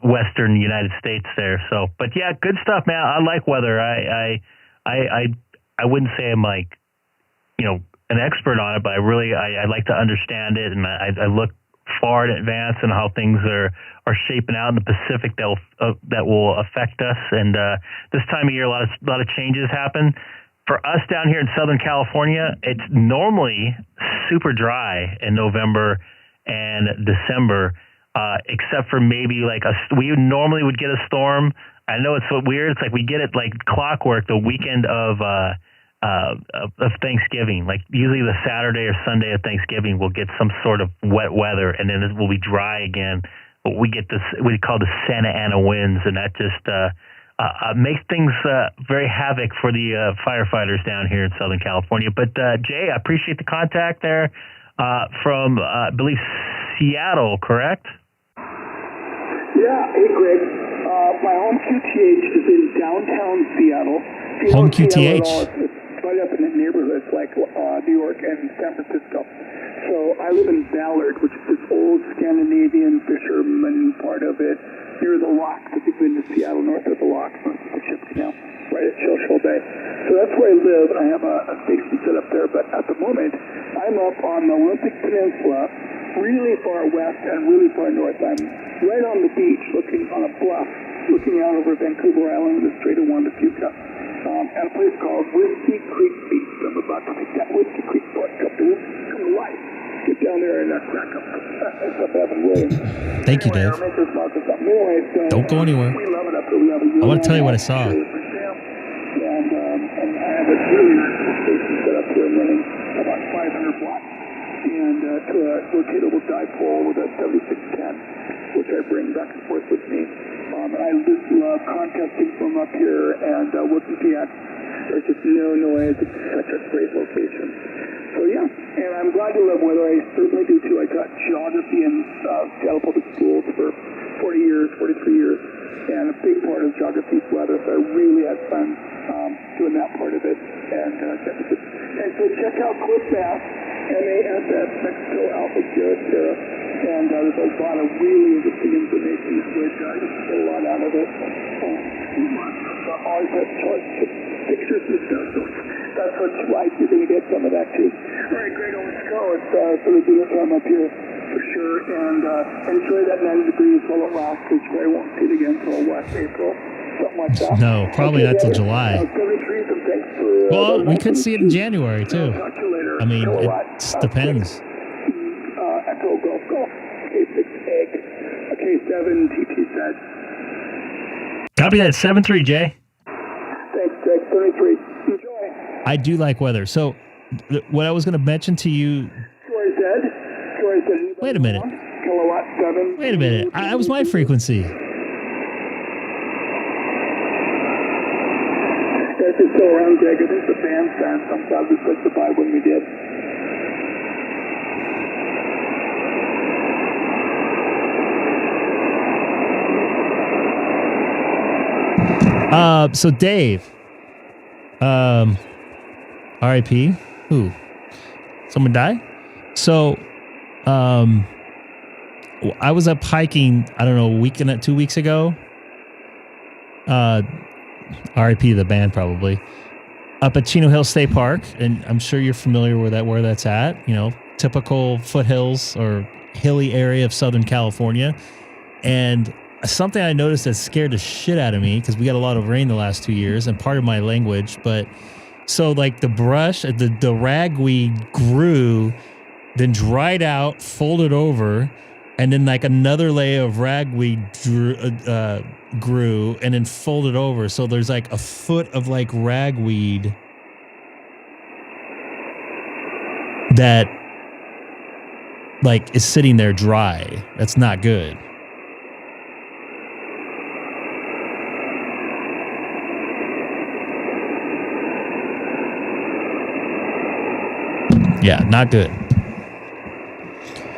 western United States there. So, but yeah, good stuff, man. I like weather. I wouldn't say I'm like, an expert on it, but I like to understand it, and I look far in advance and how things are shaping out in the Pacific that will affect us. And this time of year, a lot of changes happen. For us down here in Southern California, it's normally super dry in November and December, except for maybe we normally would get a storm. I know it's so weird. It's like we get it like clockwork the weekend of Thanksgiving. Like usually the Saturday or Sunday of Thanksgiving, we'll get some sort of wet weather, and then it will be dry again. But we get this, we call the Santa Ana winds, and that just makes things very havoc for the firefighters down here in Southern California. But Jay, I appreciate the contact there from, I believe, Seattle, correct? Yeah. Hey, Greg. My home QTH is in downtown Seattle. Home QTH. It's right up in the neighborhoods like New York and San Francisco. So I live in Ballard, which is this old Scandinavian fisherman part of it, near the locks. If you've been to Seattle, north of the locks, north of the ship canal, right at Shoal Bay. So that's where I live. I have a station set up there, but at the moment, I'm up on the Olympic Peninsula, really far west and really far north. I'm right on the beach, looking on a bluff, looking out over Vancouver Island and the Strait of Juan de Fuca, at a place called Whiskey Creek Beach. I'm about to take that Whiskey Creek boat come to life. Get down there and crack up. That's up Evan Williams. Thank you, Dave. Don't go anywhere. We love it up here. I want to tell you what I saw. And I have a really nice station set up here running about 500 watts and to a rotatable dipole with a 7610. which I bring back and forth with me. And I just love contesting from up here and working at. There's just no noise. It's such a great location. So yeah, and I'm glad to live weather. I certainly do too. I taught geography in Seattle Public Schools for 40 years, 43 years, and a big part of geography is weather. So I really had fun doing that part of it. And so check out CliffMass, MASS, Mexico Alpha Sierra Sierra. And there's a lot of really interesting information that would get a lot out of it. Always have charts, pictures and stuff. So that's what's like. You're going to get some of that too. All right, Greg, let's go. It's sort of dinner time up here for sure. And enjoy that 90 degrees while it lasts, because I won't see it again until April. Something like that. No, probably not till July. Well, we could see it in January too. Talk to you later. I mean, it depends. Echo Golf Golf, K6EGG, K7 TTZ. Copy that. 7-3, Thanks, Greg. 33. Enjoy. I do like weather. So, what I was going to mention to you. Troy said. Wait a minute. Kilowatt 7. Wait a minute. That was my frequency. That's just still around, Greg. I think the band sound. I'm glad we put the vibe when we did. So Dave, R.I.P. Who? Someone die? So, I was up hiking. I don't know, 2 weeks ago. R.I.P. the band probably up at Chino Hill State Park, and I'm sure you're familiar with where that's at. You know, typical foothills or hilly area of Southern California, and something I noticed that scared the shit out of me, because we got a lot of rain the last 2 years, and part of my language, but so like the brush, the ragweed grew, then dried out, folded over, and then like another layer of ragweed grew and then folded over. So there's like a foot of like ragweed that like is sitting there dry. That's not good. Yeah, not good.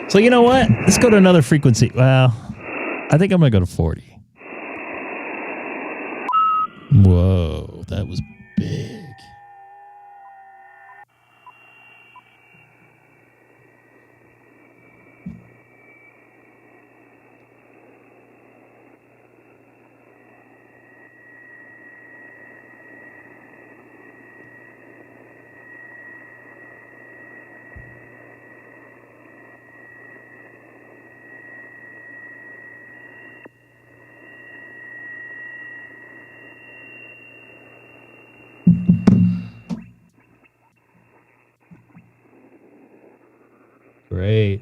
So you know what? Let's go to another frequency. Well, I think I'm going to go to 40. Whoa, that was big. Great.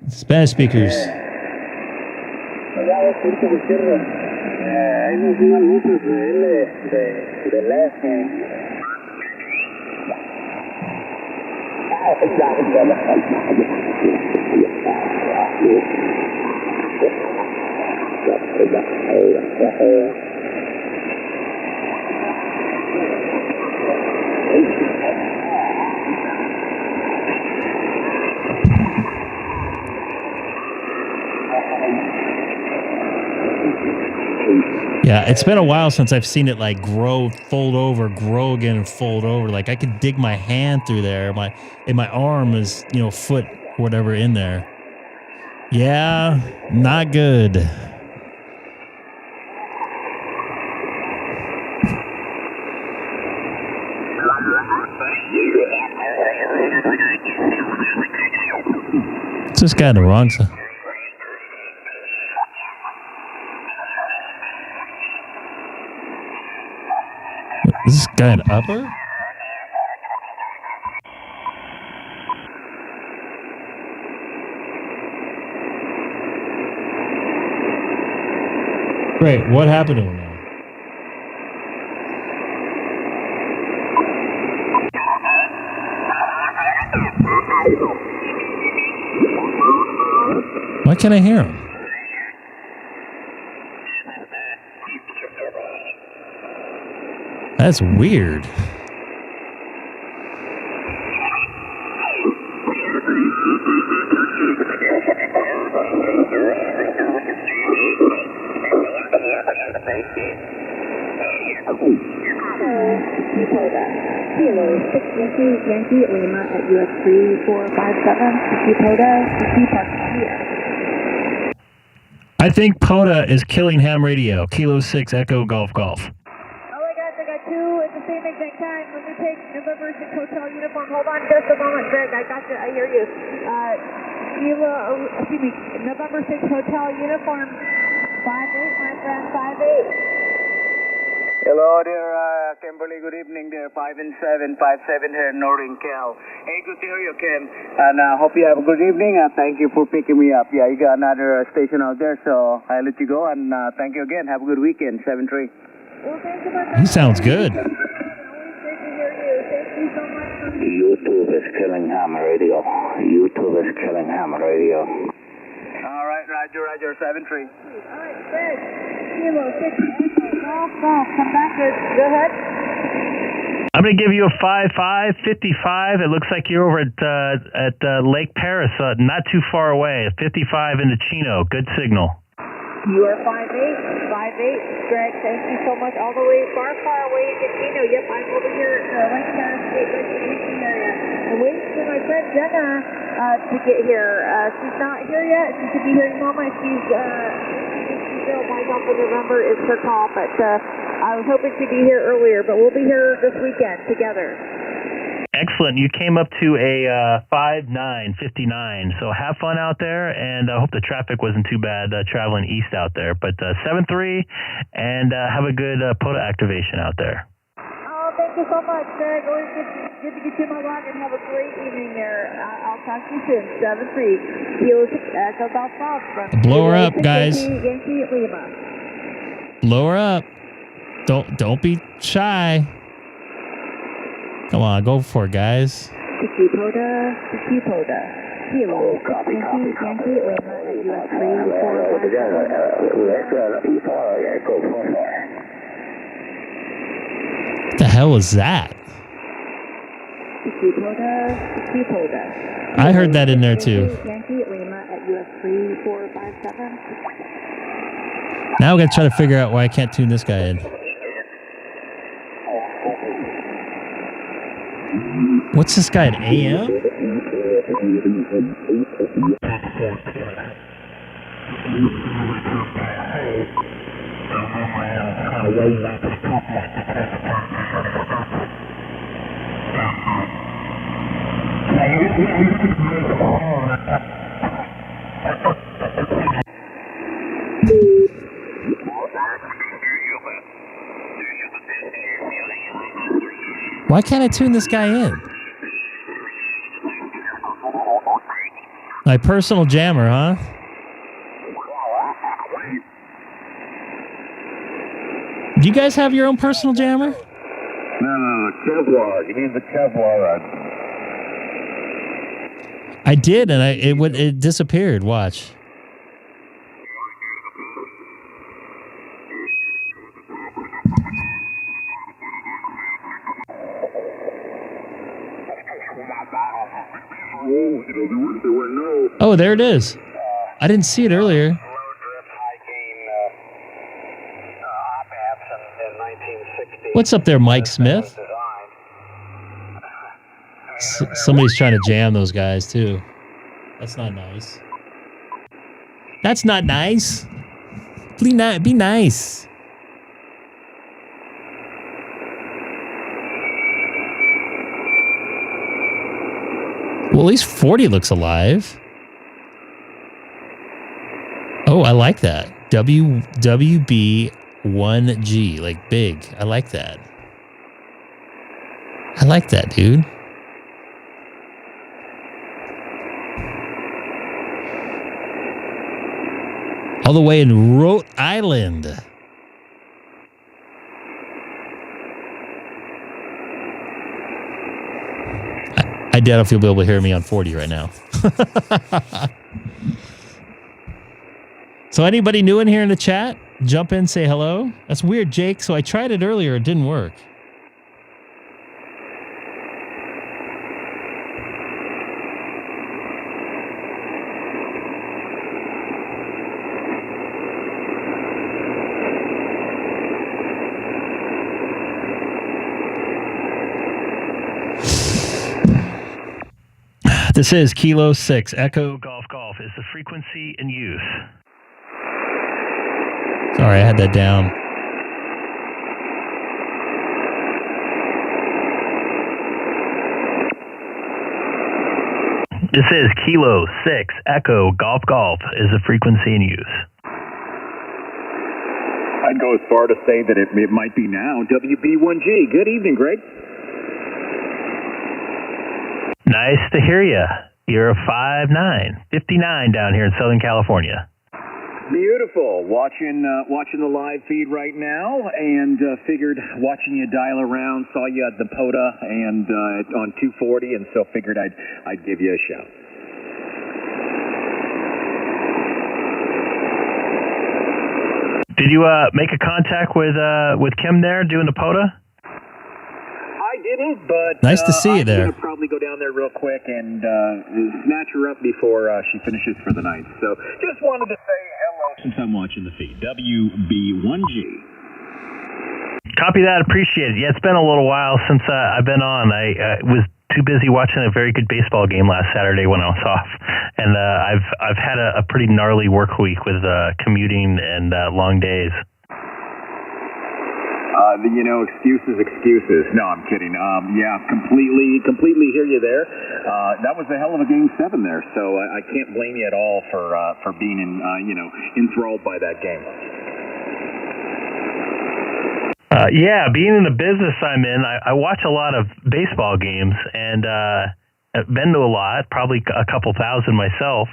Spanish speakers. Yeah, it's been a while since I've seen it like grow, fold over, grow again, and fold over. Like I could dig my hand through there. My arm is, foot, whatever in there. Yeah, not good. It's this guy on the wrong side. Is this guy an upper? Great. What happened to him now? Why can't I hear him? That's weird. Kilo 6 Yankee Lima at US 3457. POTA, here. I think POTA is killing ham radio. Kilo 6 Echo Golf Golf. Oh my gosh, I got two at the same exact time. Let me take November 6 Hotel uniform. Hold on just a moment, Greg. I got you. I hear you. November 6 Hotel uniform. 5-8, my friend, 5-8. Hello there, Kimberly. Good evening there. 5 and 7, 5-7 here in Northern Cal. Hey, good to hear you, Kim. And hope you have a good evening. Thank you for picking me up. Yeah, you got another station out there, so I'll let you go. And thank you again. Have a good weekend. 7-3. Well, thank you, my friend. He sounds good. Always great to hear you. Thank you so much. YouTube is killing ham radio. YouTube is killing ham radio. All right, Roger, 7-3. All right, Greg. Kilo 6 Golf, come back. Go ahead. I'm going to give you a 5-5, 55. It looks like you're over at Lake Paris, not too far away. 55 in the Chino. Good signal. You are 5-8, Greg. Thank you so much. All the way far away in Chino. Yep, I'm over here at Lake Paris State Recreation area. I'm waiting for my friend Jenna to get here. She's not here yet. She should be here in a moment. She's Mike off of November is her call, but I was hoping she'd be here earlier, but we'll be here this weekend together. Excellent. You came up to a 5-9, 59. So have fun out there, and I hope the traffic wasn't too bad traveling east out there. But 7-3, and have a good POTA activation out there. Oh, thank you so much, Greg. Always good to get you in my log, and have a great evening there. I'll talk to you soon. 7-3. Kilo 6 Echo Golf Golf from Blow her up, guys. Yankee Lima. Blow her up. Don't be shy. Come on, go for it, guys. POTA. Kilo 6 Yankee Lima at US 3457. What the hell is that? POTA. I heard that in there too. Yankee Lima at US 3457. Now we got to try to figure out why I can't tune this guy in. What's this guy at AM? Why can't I tune this guy in? My personal jammer, huh? Do you guys have your own personal jammer? No, Kevlar. You need the Kevlar. I did, and it disappeared. Watch. Oh, there it is. I didn't see it earlier. What's up there, Mike Smith? Somebody's trying to jam those guys, too. That's not nice. That's not nice. Be nice. Well, at least 40 looks alive. Oh, I like that. WB1G, like big. I like that. I like that, dude. All the way in Rhode Island. I doubt if you'll be able to hear me on 40 right now. So anybody new in here in the chat? Jump in, say hello. That's weird, Jake. So I tried it earlier. It didn't work. This is Kilo 6 Echo Golf Golf is the frequency in use. Sorry, I had that down. This is Kilo 6 Echo Golf Golf is the frequency in use. I'd go as far to say that it might be now. WB1G. Good evening, Greg. Nice to hear you. You're a 5'9", 59 down here in Southern California. Beautiful. Watching the live feed right now, and figured watching you dial around, saw you at the POTA and on 240, and so figured I'd give you a shout. Did you make a contact with Kim there doing the POTA? I didn't, but nice to see you there. I'm going to probably go down there real quick and snatch her up before she finishes for the night. So just wanted to say hello since I'm watching the feed. WB1G. Copy that. Appreciate it. Yeah, it's been a little while since I've been on. I was too busy watching a very good baseball game last Saturday when I was off, and I've had a pretty gnarly work week with commuting and long days. Excuses. No, I'm kidding. Yeah, completely hear you there. That was a hell of a Game 7 there, so I can't blame you at all for being enthralled by that game. Yeah, being in the business I'm in, I watch a lot of baseball games, and I've been to a lot, probably a couple thousand myself.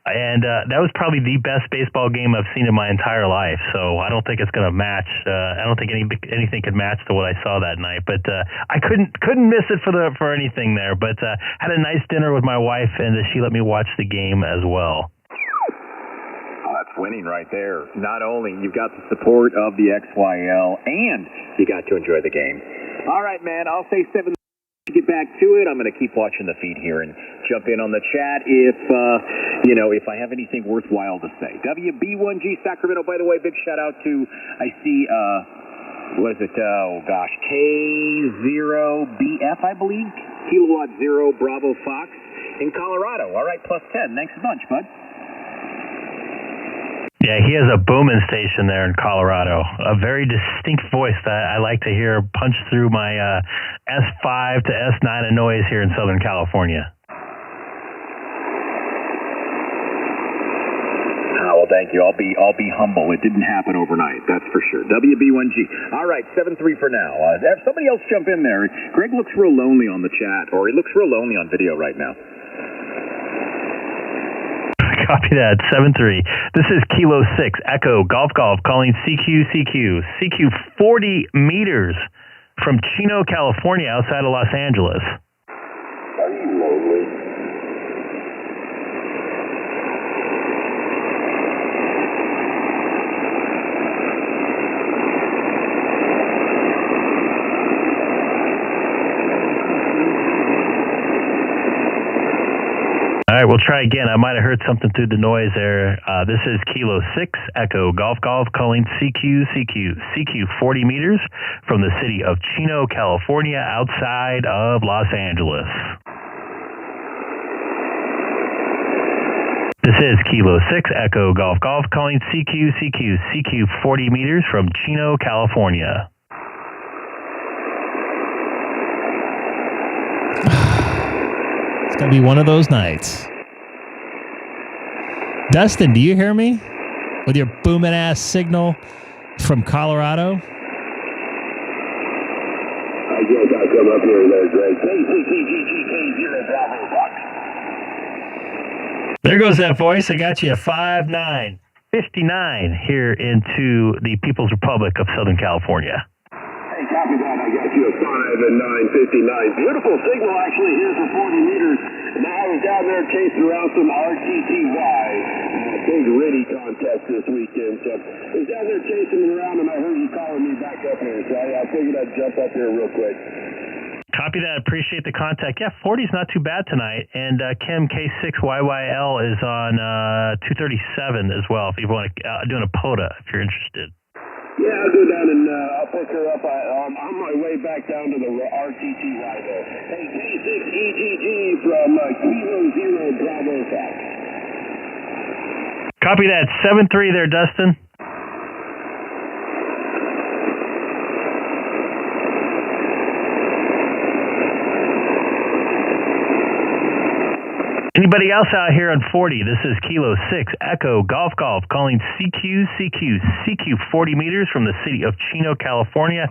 And that was probably the best baseball game I've seen in my entire life. So I don't think it's going to match. I don't think anything could match to what I saw that night. But I couldn't miss it for anything there. But had a nice dinner with my wife, and she let me watch the game as well. Oh, that's winning right there. Not only you've got the support of the XYL, and you got to enjoy the game. All right, man. I'll say 7. To get back to it, I'm going to keep watching the feed here and jump in on the chat if I have anything worthwhile to say. WB1G Sacramento, by the way, big shout out to, I see, what is it? Oh gosh, K0BF, I believe, Kilowatt Zero Bravo Fox in Colorado. All right, +10. Thanks a bunch, bud. Yeah, he has a booming station there in Colorado. A very distinct voice that I like to hear punch through my S5 to S9 of noise here in Southern California. Oh, well, thank you. I'll be humble. It didn't happen overnight, that's for sure. WB1G. All right, 7-3 for now. Have somebody else jump in there. Greg looks real lonely on the chat, or he looks real lonely on video right now. Copy that, 7-3. This is Kilo 6 Echo Golf Golf calling CQ 40 meters from Chino, California, outside of Los Angeles. Are you lonely? All right, we'll try again. I might have heard something through the noise there. This is Kilo 6 Echo Golf Golf calling CQ 40 meters from the city of Chino, California, outside of Los Angeles. This is Kilo 6 Echo Golf Golf calling CQ 40 meters from Chino, California. It's going to be one of those nights. Dustin, do you hear me? With your booming ass signal from Colorado? I guess I'll come up here there, Greg. K6EGG 0 Bravo Fox. There goes that voice. I got you a 5'9", 59 here into the People's Republic of Southern California. Hey, copy that. I got you a 5 and 959. Beautiful signal actually here for 40 meters. Now I was down there chasing around some RTTY. Big Riddy contest this weekend. So I was down there chasing around and I heard you calling me back up here. So I figured I'd jump up here real quick. Copy that. Appreciate the contact. Yeah, 40 is not too bad tonight. And Kim K6YYL is on 237 as well. If you want to doing a POTA, if you're interested. Yeah, I'll go down and I'll pick her up. I'm on my way back down to the RTTY there. Hey, K6EGG from Kilo Zero Bravo Fox. Copy that. 7-3 there, Dustin. Anybody else out here on 40? This is Kilo 6 Echo Golf calling CQ 40 meters from the city of Chino, California,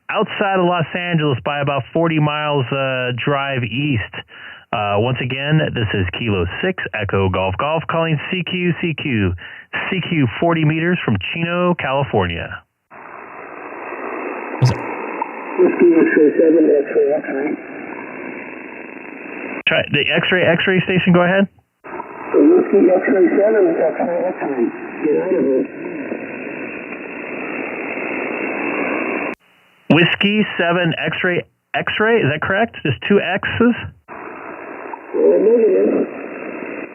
outside of Los Angeles by about 40 miles drive east. Once again, this is Kilo 6 Echo Golf calling CQ 40 meters from Chino, California. Whiskey X-ray 7, X-ray X-ray. Try the X-ray station. Go ahead. Whiskey X-ray 7 is X-ray X-ray. Get out of it. Whiskey 7 X-ray. Is that correct? Just 2 X's? Negative.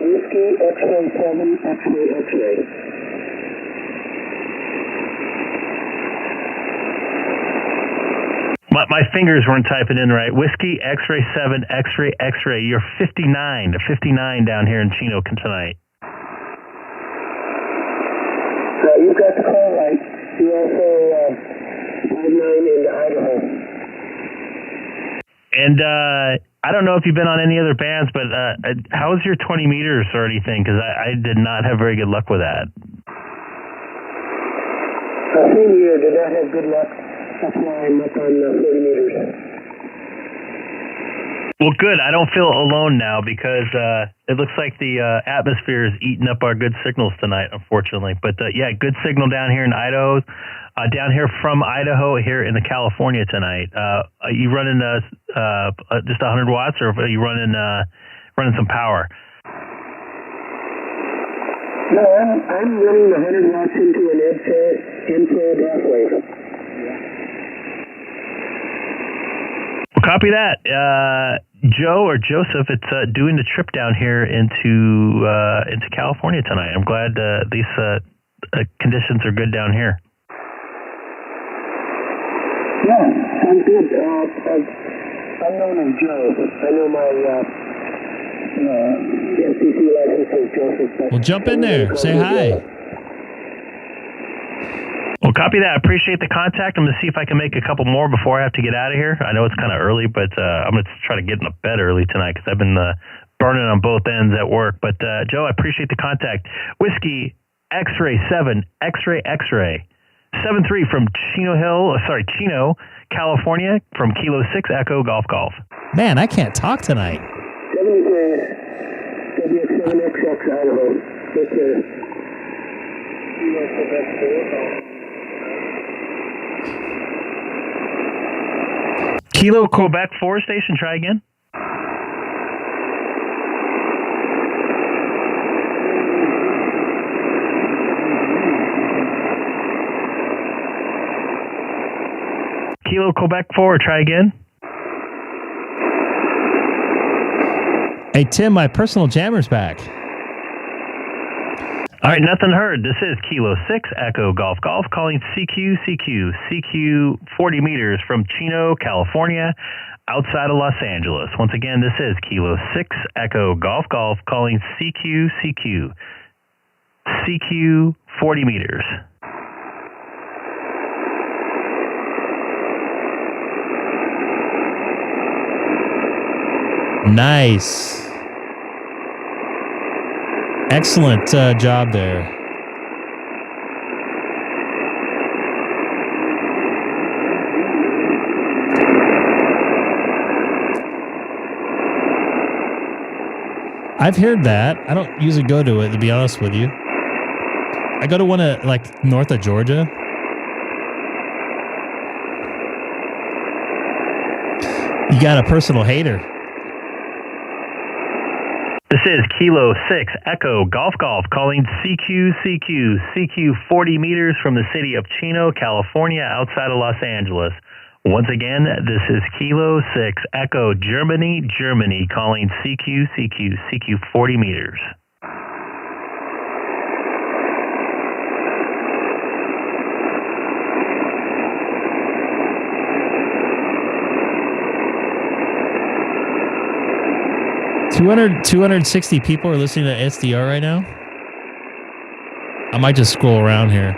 Whiskey X-ray 7 X-ray X-ray. My fingers weren't typing in right. Whiskey X-ray 7 X-ray. You're 59 down here in Chino tonight. You've got the call right. You also 59 into Idaho. And I don't know if you've been on any other bands, but how was your 20 meters or anything? Because I did not have very good luck with that. Same year, did not have good luck. That's why I'm up on 30 meters. Well, good. I don't feel alone now because it looks like the atmosphere is eating up our good signals tonight, unfortunately. But yeah, good signal down here in Idaho. Down here from Idaho here in the California tonight. Are you running just 100 watts, or are you running some power? No, I'm running 100 watts into an infrared half-wave. Well, copy that. Joe or Joseph, it's doing the trip down here into California tonight. I'm glad these conditions are good down here. Yeah, sounds good. I'm known as Joe. I know my MCC license is Joseph. Well, jump in there. Say hi. Well, copy that. I appreciate the contact. I'm going to see if I can make a couple more before I have to get out of here. I know it's kind of early, but I'm going to try to get in bed early tonight because I've been burning on both ends at work. But, Joe, I appreciate the contact. Whiskey X-ray 7 X-ray 7-3 from Chino, California, from Kilo 6 Echo Golf. Man, I can't talk tonight. 7X7XX Idaho. Kilo Quebec 4 station, try again. Kilo Quebec 4, try again. Hey, Tim, my personal jammer's back. All right, nothing heard. This is Kilo 6 Echo Golf calling CQ 40 meters from Chino, California, outside of Los Angeles. Once again, this is Kilo 6 Echo Golf calling CQ 40 meters. Nice. Excellent job there. I've heard that. I don't usually go to it, to be honest with you. I go to one at like north of Georgia. You got a personal hater. This is Kilo 6 Echo Golf calling CQ 40 meters from the city of Chino, California, outside of Los Angeles. Once again, this is Kilo 6 Echo Germany calling CQ 40 meters. $260 people are listening to SDR right now. I might just scroll around here.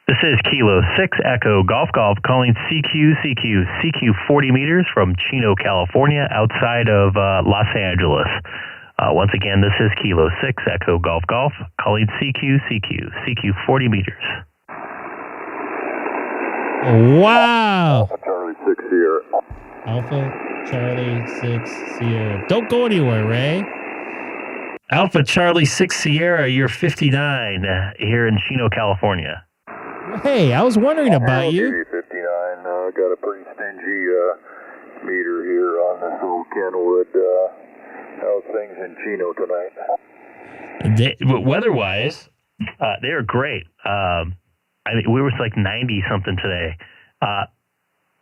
This is Kilo 6 Echo Golf calling CQ 40 meters from Chino, California, outside of Los Angeles. Once again, this is Kilo 6 Echo Golf calling CQ 40 meters. Wow. Alpha Charlie 6 Sierra. Alpha Charlie 6 Sierra. Don't go anywhere, Ray. Alpha Charlie 6 Sierra, you're 59 here in Chino, California. Hey, I was wondering about you. 59. Got a pretty stingy meter here on this old Kenwood. How's things in Chino tonight? Weather-wise, they are great. I mean, we were like 90-something today.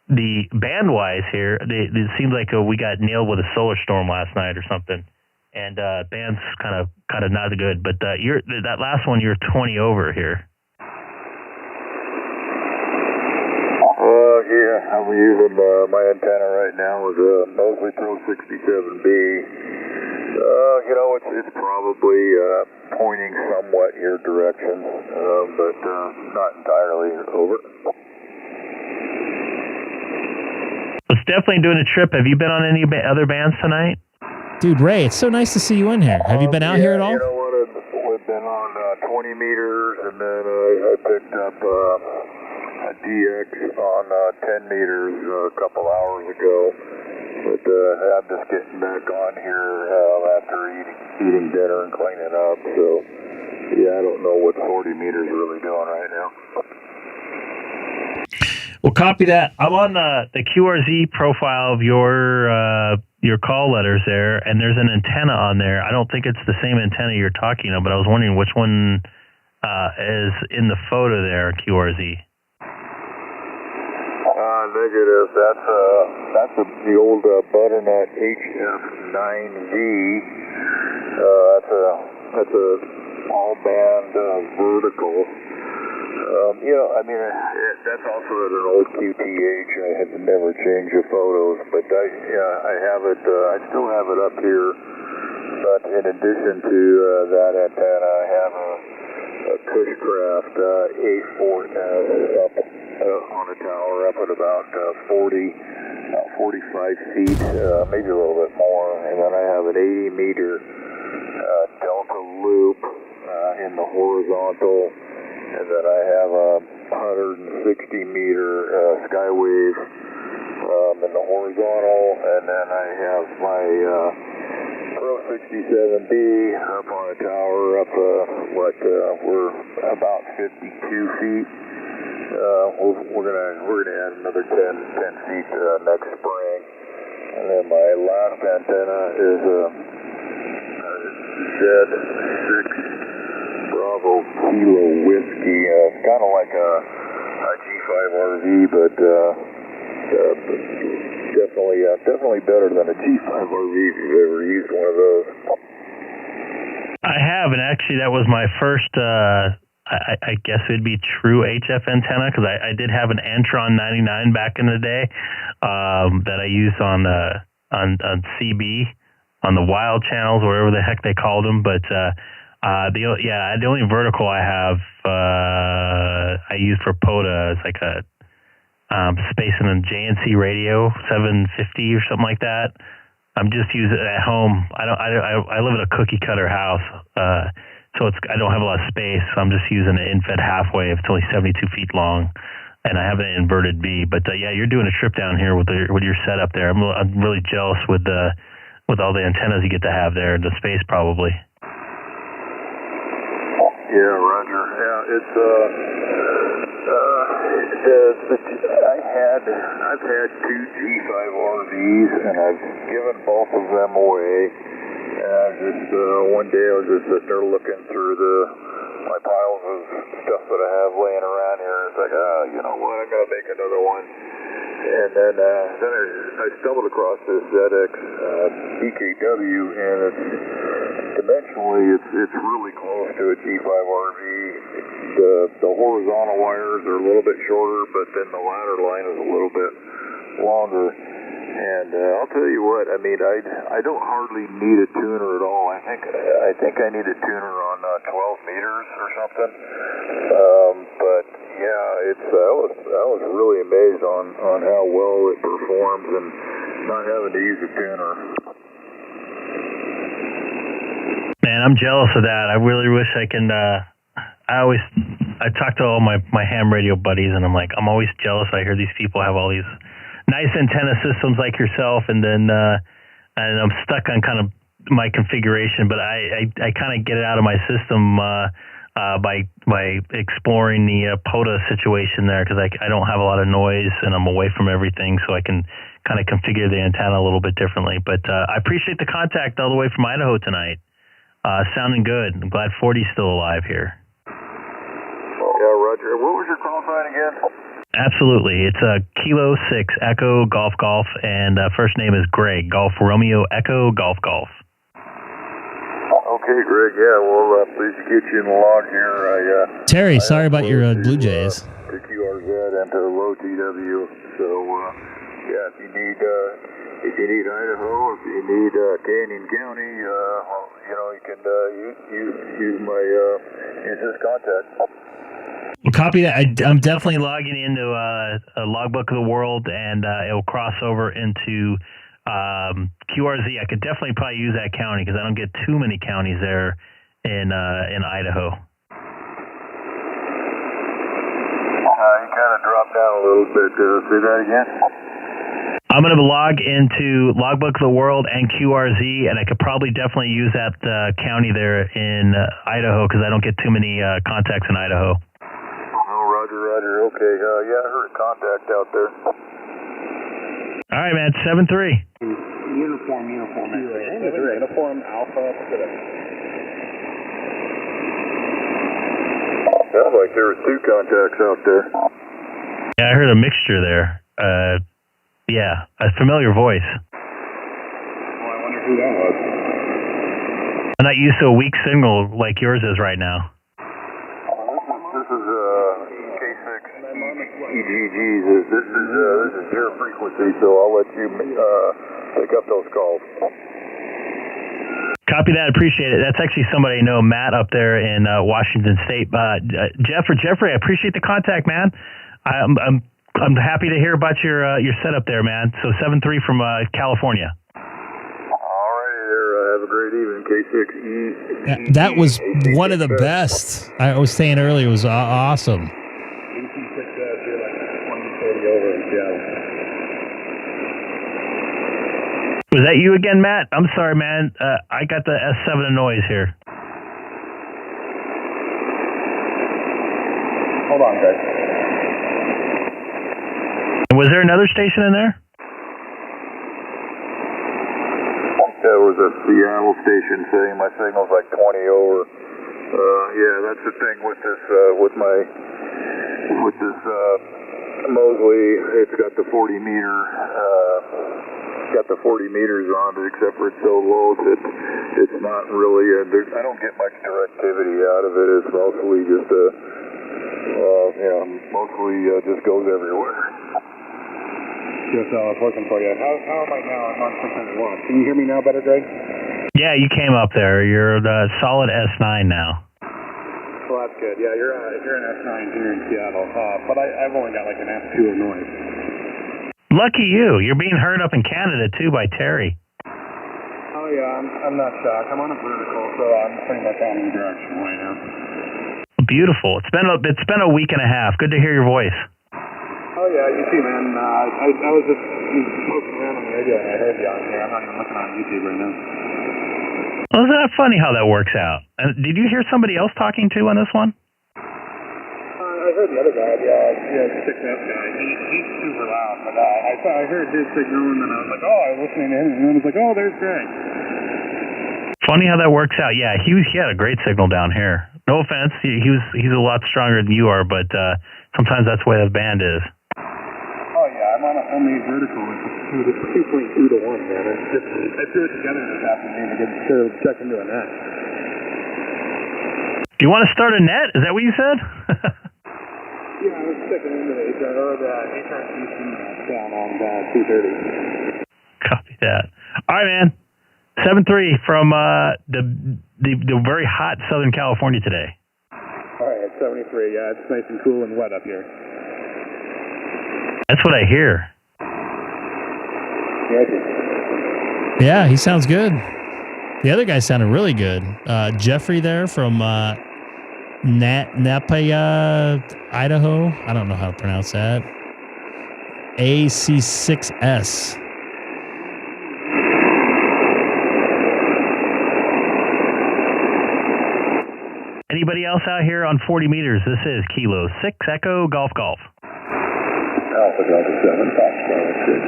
The band-wise here, it seems like we got nailed with a solar storm last night or something, and band's kind of not good. But that last one, you're 20 over here. Yeah, I'm using my antenna right now is a Mosley Pro 67B. It's probably pointing somewhat your direction, but not entirely over. It's definitely doing a trip. Have you been on any other bands tonight? Dude, Ray, it's so nice to see you in here. Have you been out here at all? You know what? I've been on 20 meters, and then I picked up a DX on 10 meters a couple hours ago. But I'm just getting back on here after eating dinner and cleaning up. So, yeah, I don't know what 40 meters are really doing right now. Well, copy that. I'm on the QRZ profile of your call letters there, and there's an antenna on there. I don't think it's the same antenna you're talking about, but I was wondering which one is in the photo there, QRZ. Negative. That's the old Butternut HF9V. That's a all band vertical. That's also an old QTH. I have never changed the photos, but I have it. I still have it up here. But in addition to that antenna, I have a Cushcraft A4 up on a tower up at about 45 feet, maybe a little bit more. And then I have an 80-meter Delta loop in the horizontal. And then I have a 160-meter Skywave in the horizontal, and then I have my Pro 67B up on a tower up, we're about 52 feet. We're gonna add another 10 feet next spring. And then my last antenna is a Z6 Bravo Kilo Whiskey, kind of like a G5RV, but definitely better than a G5RV if you've ever used one of those. I have, and actually that was my first, I guess it'd be true HF antenna, because I did have an Antron 99 back in the day that I used on CB, on the wild channels, whatever the heck they called them, but the only vertical I have I use for POTA is like a space in a JNC radio 750 or something like that. I'm just using it at home. I live in a cookie cutter house, so I don't have a lot of space. So I'm just using an in-fed half wave. It's only 72 feet long, and I have an inverted B. But you're doing a trip down here with your setup there. I'm really jealous with all the antennas you get to have there, the space probably. Yeah, Roger. Yeah, it's I've had two G5 RVs, and I've given both of them away. And just one day I was just sitting there looking through my piles of stuff that I have laying around here. It's like, you know what? I'm gonna make another one. And then I stumbled across this ZX BKW, and it's dimensionally it's really close to a G5 RV. The horizontal wires are a little bit shorter, but then the ladder line is a little bit longer. And I'll tell you what, I mean, I don't hardly need a tuner at all. I think I need a tuner on 12 meters or something. But yeah, I was really amazed on how well it performs and not having to use a tuner. Man, I'm jealous of that. I really wish I can. I talk to all my ham radio buddies, and I'm always jealous. I hear these people have all these nice antenna systems like yourself, and then and I'm stuck on kind of my configuration, but I kind of get it out of my system by exploring the POTA situation there, because I don't have a lot of noise and I'm away from everything, so I can kind of configure the antenna a little bit differently. But I appreciate the contact all the way from Idaho tonight. Sounding good. I'm glad 40's still alive here. Yeah, Roger. What was your call sign again? Absolutely. It's Kilo 6 Echo Golf Golf, and first name is Greg. Golf Romeo Echo Golf Golf. Okay, Greg. Yeah, well, pleased to get you in the log here. Terry, sorry about your Blue Jays. To QRZ and to low TW. So, yeah, if you need Idaho, if you need Canyon County, you can use this contact. Well, copy that. I'm definitely logging into a Logbook of the World, and it will cross over into QRZ. I could definitely probably use that county because I don't get too many counties there in Idaho. You kind of dropped down a little bit. Say that again. I'm going to log into Logbook of the World and QRZ, and I could probably definitely use that county there in Idaho because I don't get too many contacts in Idaho. Roger. Okay. Yeah, I heard a contact out there. All right, man. 7-3. Uniform. Uniform Alpha. Sounds like there were two contacts out there. Yeah, I heard a mixture there. Yeah, a familiar voice. Well, I wonder who that was. I'm not used to a weak signal like yours is right now. This is K6EGG. This is your frequency, so I'll let you pick up those calls. Copy that. Appreciate it. That's actually somebody I know, Matt, up there in Washington State. Jeffrey, I appreciate the contact, man. I'm happy to hear about your setup there, man. So 7-3 from California. All right, there. Have a great evening, K6EGG. That was one of the best. I was saying earlier, it was awesome. Was that you again, Matt? I'm sorry, man. I got the S7 of noise here. Hold on, guys. Was there another station in there? There was a Seattle station saying my signal's like 20 over. Yeah, that's the thing with this, with this Mosley. It's got the 40 meter, meters on it, except for it's so low that it's not really, I don't get much directivity out of it. It's mostly just just goes everywhere. Yes, I was looking for you. How am I now? I'm on 601. Can you hear me now better, Greg? Yeah, you came up there. You're the solid S9 now. Well, that's good. Yeah, you're an S9 here in Seattle, but I've only got like an S2 of noise. Lucky you. You're being heard up in Canada, too, by Terry. Oh, yeah, I'm not shocked. I'm on a vertical, so I'm pretty much on the direction right now. Beautiful. It's been a week and a half. Good to hear your voice. Oh, yeah, you too, man. I was just smoking around on the radio and I heard you on here. I'm not even looking on YouTube right now. Well, isn't that funny how that works out? Did you hear somebody else talking too on this one? I heard the other guy, the 6S guy. He's super loud, but I heard his signal, and then I was like, oh, I was listening to him, and then I was like, oh, there's Greg. Funny how that works out. Yeah, he had a great signal down here. No offense, he's a lot stronger than you are, but sometimes that's the way the band is. Oh yeah, I'm on a homemade vertical. It's 2.2 to 1, man. I threw it together this afternoon to check into a net. Do you want to start a net? Is that what you said? Yeah, I was checking into the HRCC down on 230. Copy that. All right, man. 7-3 from the very hot Southern California today. All right, it's 73. Yeah, it's nice and cool and wet up here. That's what I hear. Yeah, he sounds good. The other guy sounded really good. Jeffrey there from Napa, Idaho. I don't know how to pronounce that. AC6S. Anybody else out here on 40 meters? This is Kilo 6 Echo Golf Golf. Alpha Delta 7, Foxtrot, good.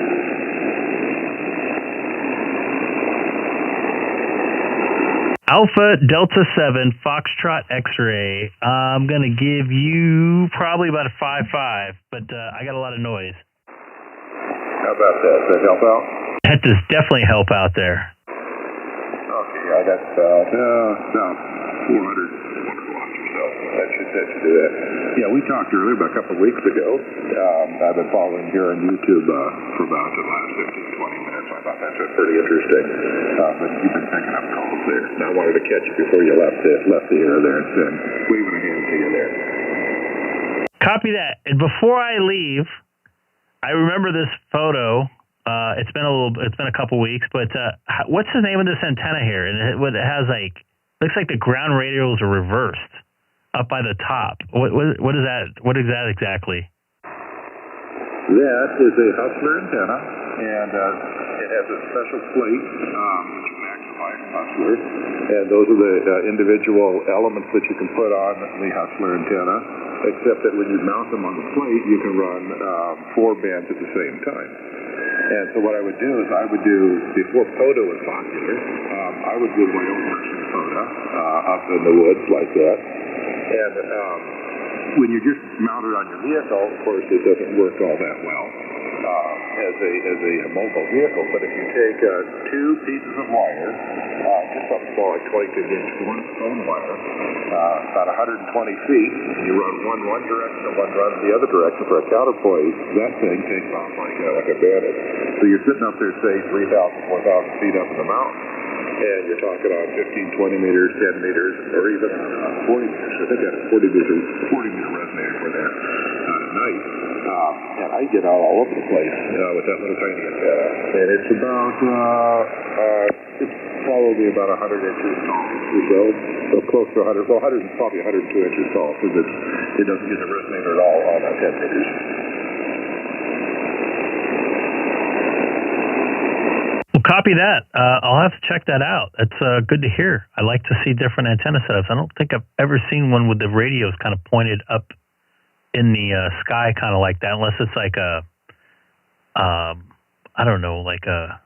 Alpha Delta 7 Foxtrot X-ray. I'm going to give you probably about a 5.5, but I got a lot of noise. How about that? Does that help out? That does definitely help out there. Okay, I got about 400 watts or so. That should do that. Yeah, we talked earlier about a couple of weeks ago. I've been following here on YouTube for about the last 15, 20 minutes. I thought that's pretty interesting. But you've been picking up calls there. And I wanted to catch you before you left the air there and send waving a hand to you there. Copy that. And before I leave, I remember this photo. It's been a couple weeks, but what's the name of this antenna here? And it has looks like the ground radials are reversed up by the top. What is that? What is that exactly? That is a Hustler antenna, and it has a special plate which maximizes Hustler, and those are the individual elements that you can put on the Hustler antenna, except that when you mount them on the plate, you can run 4 bands at the same time. And so what I would do is before POTA was popular, I would do my own version of POTA up in the woods like that. And when you just mount it on your vehicle, of course, it doesn't work all that well as a mobile vehicle. But if you take 2 pieces of wire, just something small like 22-inch phone wire, about 120 feet, and you run one direction and one run the other direction for a counterpoise, that thing takes off like a bandit. So you're sitting up there, say, 3,000, 4,000 feet up in the mountain, and you're talking on 15, 20 meters, 10 meters, or even 40 meters. I think I had a 40 meter resonator for that at night. And I get out all over the place with that little tiny antenna. And it's it's probably about 100 inches tall or so close to 100. Well, 100 is probably 102 inches tall because it doesn't get a resonator at all on 10 meters. Well, copy that. I'll have to check that out. That's good to hear. I like to see different antenna setups. I don't think I've ever seen one with the radios kind of pointed up in the sky, kind of like that, unless it's like I don't know, like a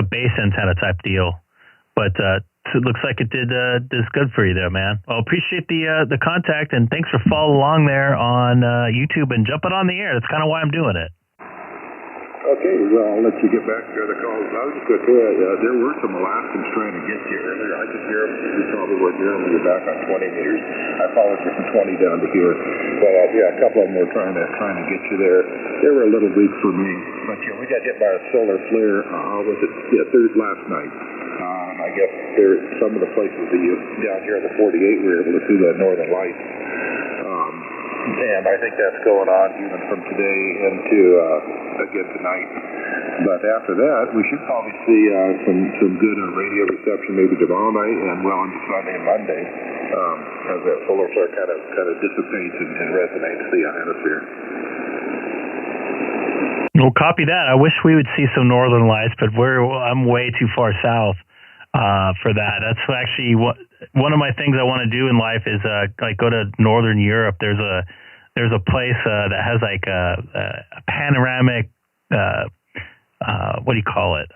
base antenna type deal. But it looks like it did good for you there, man. Well, appreciate the contact, and thanks for following along there on YouTube and jumping on the air. That's kind of why I'm doing it. Okay, well, I'll let you get back to the calls. I was just going to tell you, there were some Alaskans trying to get you earlier. I could hear them. You probably weren't hearing them. You're back on 20 meters. I followed you from 20 down to here. But, yeah, a couple of them were trying to get you there. They were a little weak for me. But, yeah, we got hit by a solar flare, last night. I guess some of the places down here in the 48 were able to see the northern lights. And I think that's going on even from today into again tonight. But after that, we should probably see some good radio reception maybe tomorrow night and well into Sunday and Monday as that solar flare kind of dissipates and resonates the ionosphere. Well, copy that. I wish we would see some northern lights, but I'm way too far south. for that. That's actually one of my things I want to do in life is like go to Northern Europe. There's a place that has like a panoramic what do you call it?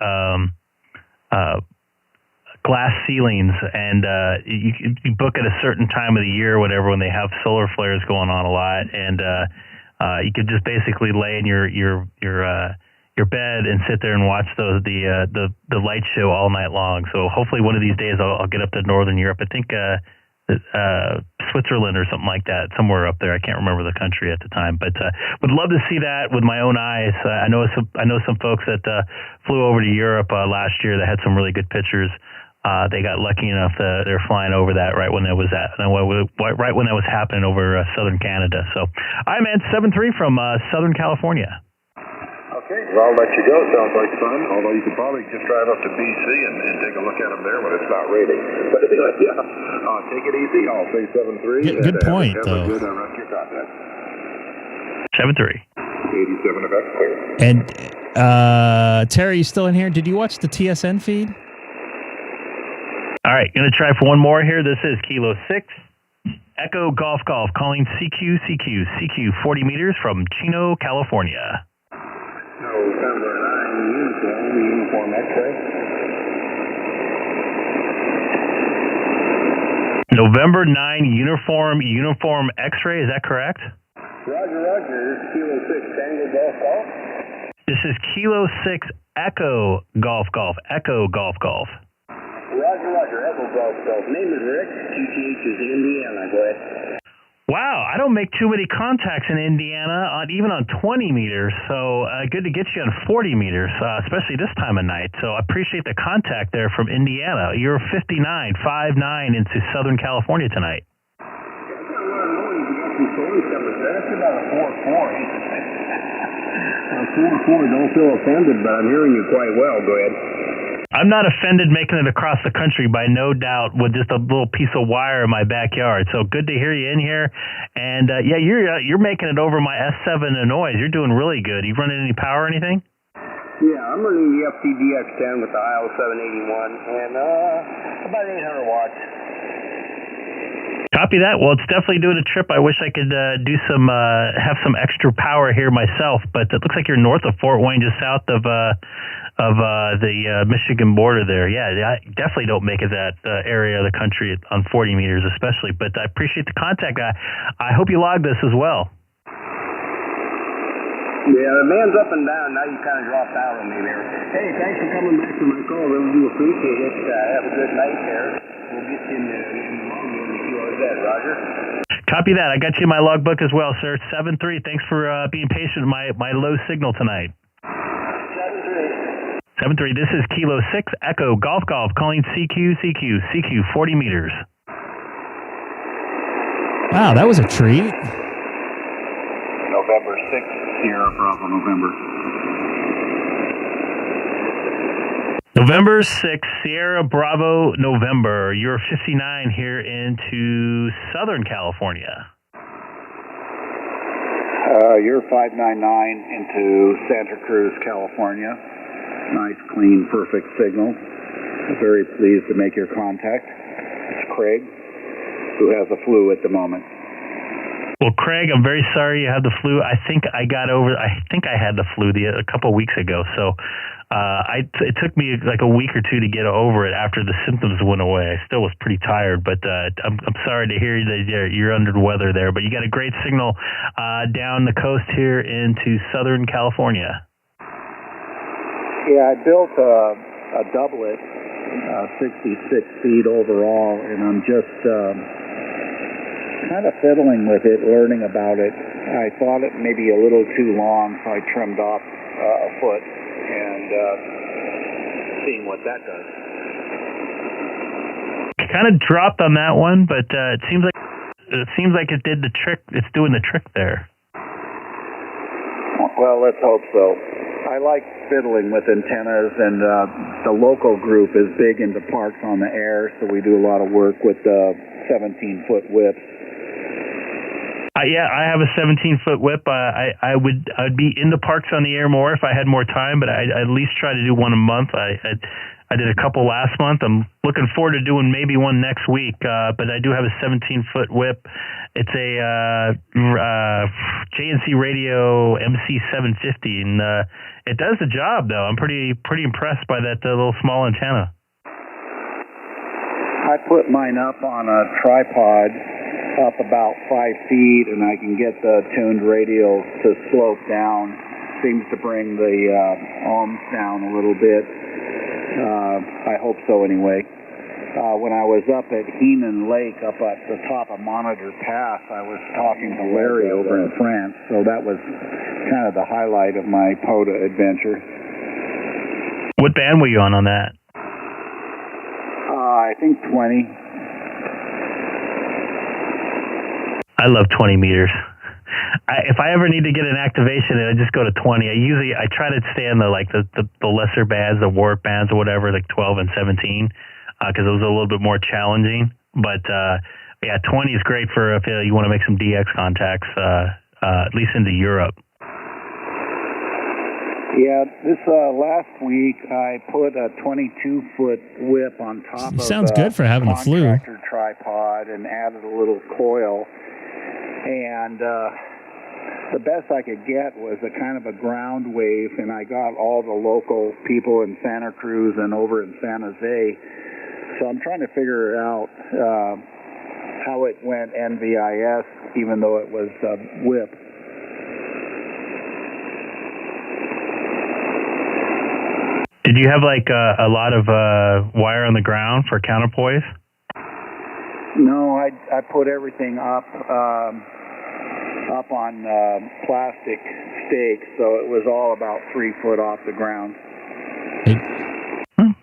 Glass ceilings, and you book at a certain time of the year or whatever when they have solar flares going on a lot, and you could just basically lay in your bed and sit there and watch the light show all night long. So hopefully one of these days I'll get up to Northern Europe. I think Switzerland or something like that, somewhere up there. I can't remember the country at the time, but would love to see that with my own eyes. I know some folks that flew over to Europe last year that had some really good pictures. They got lucky enough that they're flying over that right when that was happening over southern Canada. So I'm at 73 from Southern California. Okay, well, I'll let you go. Sounds like fun. Although you could probably just drive up to BC and take a look at them there when it's not raining. But yeah, take it easy. I'll say 7-3. Good point, though. Have a good rest of your contact. 7-3. 87 of X clear. And Terry, you still in here? Did you watch the TSN feed? All right, going to try for one more here. This is Kilo 6, Echo Golf Golf, calling CQ 40 meters from Chino, California. November 9 uniform X-ray. November 9 uniform X-ray, is that correct? Roger. This is Kilo 6 Tango Golf Golf. This is Kilo 6 Echo Golf Golf, Echo Golf Golf. Roger, Echo Golf Golf. Name is Rick. QTH is Indiana. Go ahead. Wow, I don't make too many contacts in Indiana, even on 20 meters, so good to get you on 40 meters, especially this time of night. So I appreciate the contact there from Indiana. You're 59 into Southern California tonight. I got a lot of noise. You got some stories coming. That's about a 4-4. 4-4, don't feel offended, but I'm hearing you quite well. Go ahead. I'm not offended making it across the country by no doubt with just a little piece of wire in my backyard. So good to hear you in here. And yeah, you're making it over my S7 noise. You're doing really good. You running any power or anything? Yeah, I'm running the FT8 DStar with the IL-781 and about 800 watts. Copy that. Well, it's definitely doing a trip. I wish I could do some have some extra power here myself, but it looks like you're north of Fort Wayne, just south of the Michigan border there. Yeah, I definitely don't make it that area of the country on 40 meters especially, but I appreciate the contact. I hope you logged this as well. Yeah, the man's up and down. Now you kind of dropped out on me there. Hey, thanks for coming back to my call. Really do appreciate it. Have a good night there. We'll get you in the log room if you are dead, Roger. Copy that. I got you in my logbook as well, sir. 7-3. Thanks for being patient with my low signal tonight. 7-3. This is Kilo 6 Echo Golf Golf calling CQ 40 meters. Wow, that was a treat. November 6th, Sierra Bravo, November. November 6th, Sierra Bravo, November. You're 59 here into Southern California. You're 599 into Santa Cruz, California. Nice, clean, perfect signal. Very pleased to make your contact. It's Craig, who has the flu at the moment. Well, Craig, I'm very sorry you had the flu. I think I had the flu a couple of weeks ago. So it took me like a week or two to get over it after the symptoms went away. I still was pretty tired, but I'm sorry to hear that you're under the weather there. But you got a great signal down the coast here into Southern California. Yeah, I built a doublet, 66 feet overall, and I'm just kind of fiddling with it, learning about it. I thought it may be a little too long, so I trimmed off a foot and seeing what that does. Kind of dropped on that one, but it seems like it did the trick. It's doing the trick there. Well, let's hope so. I like fiddling with antennas, and the local group is big into parks on the air, so we do a lot of work with 17-foot whips. Yeah, I have a 17-foot whip. I'd be in the parks on the air more if I had more time, but I at least try to do one a month. I did a couple last month. I'm looking forward to doing maybe one next week. But I do have a 17-foot whip. It's a JNC Radio MC-750, and it does the job though. I'm pretty impressed by that little small antenna. I put mine up on a tripod up about 5 feet, and I can get the tuned radials to slope down. Seems to bring the ohms down a little bit. I hope so anyway. When I was up at Heenan Lake, up at the top of Monitor Pass, I was talking to Larry over in France, so that was kind of the highlight of my POTA adventure. What band were you on that? I think 20. I love 20 meters. If I ever need to get an activation, I just go to 20. I try to stay in the lesser bands, the warp bands or whatever, like 12 and 17, because those are a little bit more challenging. But yeah, 20 is great for if you want to make some DX contacts, at least into Europe. Yeah, this last week I put a 22-foot whip on top of sounds good for having a flu. Contractor tripod and added a little coil. And the best I could get was a kind of a ground wave, and I got all the local people in Santa Cruz and over in San Jose. So I'm trying to figure out how it went NVIS, even though it was a whip. Did you have like a lot of wire on the ground for counterpoise? No, I put everything up on plastic stakes, so it was all about 3 foot off the ground.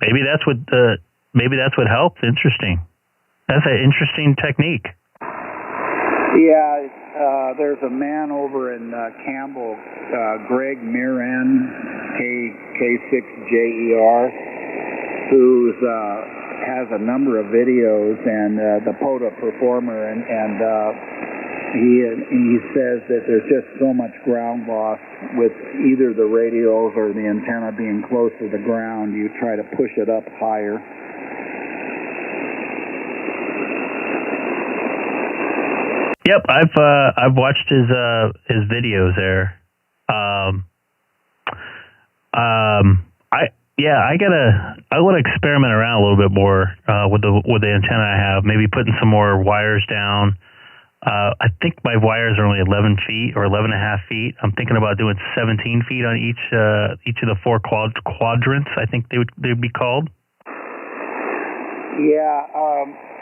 Maybe that's what helped. Interesting. That's an interesting technique. Yeah, there's a man over in Campbell, Greg Miran, K6EGG, who's has a number of videos, and the POTA performer, and he says that there's just so much ground loss with either the radios or the antenna being close to the ground. You try to push it up higher. Yep, I've watched his videos there. I want to experiment around a little bit more with the antenna I have. Maybe putting some more wires down. I think my wires are only 11 feet or 11 and a half feet. I'm thinking about doing 17 feet on each of the 4 quadrants. I think they'd be called. Yeah,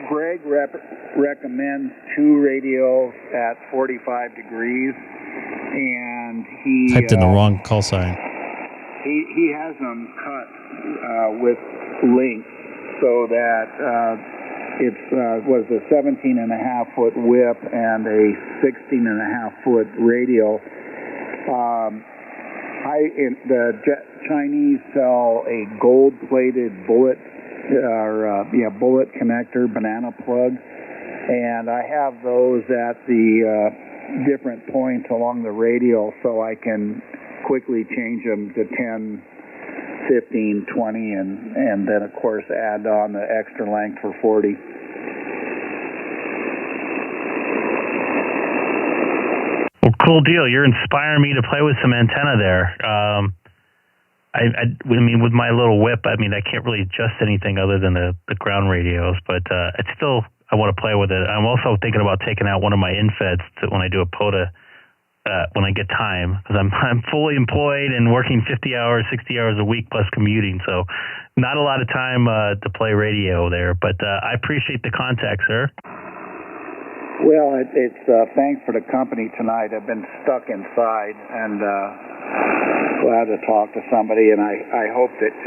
Greg recommends 2 radios at 45 degrees, and he typed in the wrong call sign. He has them cut with links so that it's was a 17.5-foot whip and a 16.5-foot radial. The Chinese sell a gold-plated bullet connector, banana plug, and I have those at the different points along the radial, so I can quickly change them to 10, 15, 20, and then of course add on the extra length for 40. Well, cool deal. You're inspiring me to play with some antenna there. I mean, with my little whip, I can't really adjust anything other than the ground radios, but it's still, I want to play with it. I'm also thinking about taking out one of my infeds when I do a POTA, when I get time, because I'm fully employed and working 50 hours, 60 hours a week plus commuting, so not a lot of time to play radio there, but I appreciate the contact, sir. Well, it's thanks for the company tonight. I've been stuck inside, and glad to talk to somebody, and I hope that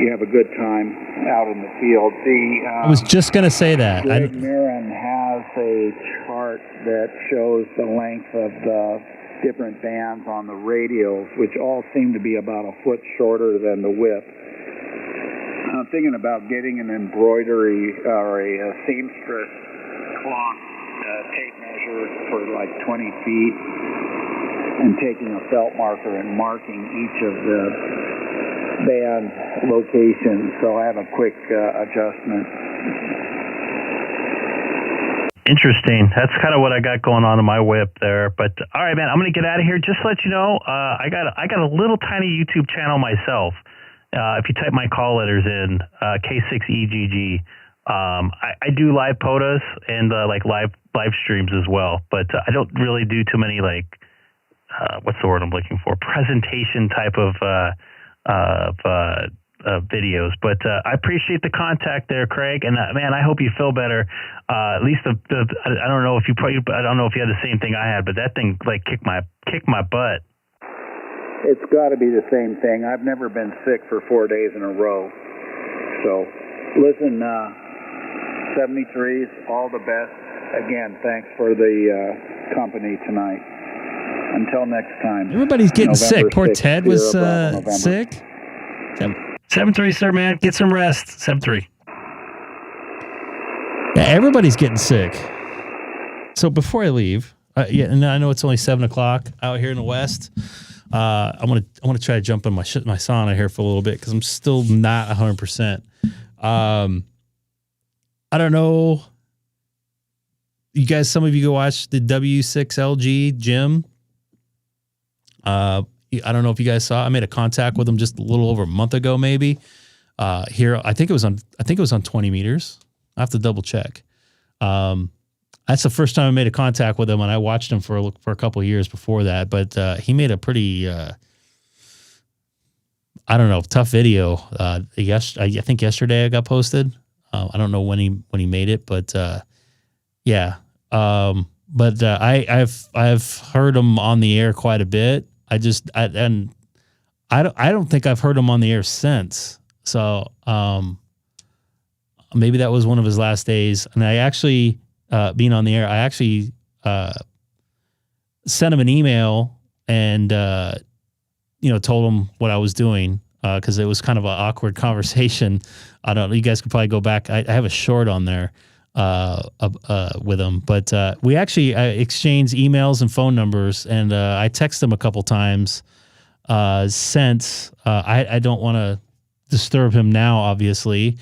you have a good time out in the field. I was just going to say that. Greg Miran has a chart that shows the length of the different bands on the radials, which all seem to be about a foot shorter than the whip. I'm thinking about getting an embroidery or a seamstress cloth tape measure for like 20 feet and taking a felt marker and marking each of the band location, so I have a quick adjustment. Interesting. That's kind of what I got going on in my whip there. But all right, man, I'm going to get out of here. Just to let you know, I got a little tiny YouTube channel myself. If you type my call letters in, K6EGG, I do live POTUS and like live streams as well. But I don't really do too many like what's the word I'm looking for? Presentation type of videos. But I appreciate the contact there, Craig. And man, I hope you feel better. At least I don't know if you I don't know if you had the same thing I had, but that thing like kicked my butt. It's got to be the same thing. I've never been sick for 4 days in a row. So, listen, 73s, all the best. Again, thanks for the company tonight. Until next time. Everybody's getting November sick. Poor 6th, Ted was November. sick. 7-3, sir, man. Get some rest. 7-3. Yeah, everybody's getting sick. So before I leave, and I know it's only 7 o'clock out here in the West. I want to try to jump in my sauna here for a little bit because I'm still not 100%. I don't know. You guys, some of you go watch the W6LG gym. I don't know if you guys saw. I made a contact with him just a little over a month ago, maybe. Here, I think it was on 20 meters. I have to double check. That's the first time I made a contact with him, and I watched him for a couple of years before that. But he made a pretty, tough video. I think yesterday I got posted. I don't know when he made it, but yeah. But I've heard him on the air quite a bit. I don't think I've heard him on the air since. So maybe that was one of his last days. And I actually. Being on the air, I actually sent him an email and told him what I was doing because it was kind of an awkward conversation. I don't know. You guys could probably go back. I have a short on there with him, but we actually exchanged emails and phone numbers, and I texted him a couple times since. I don't want to disturb him now, obviously.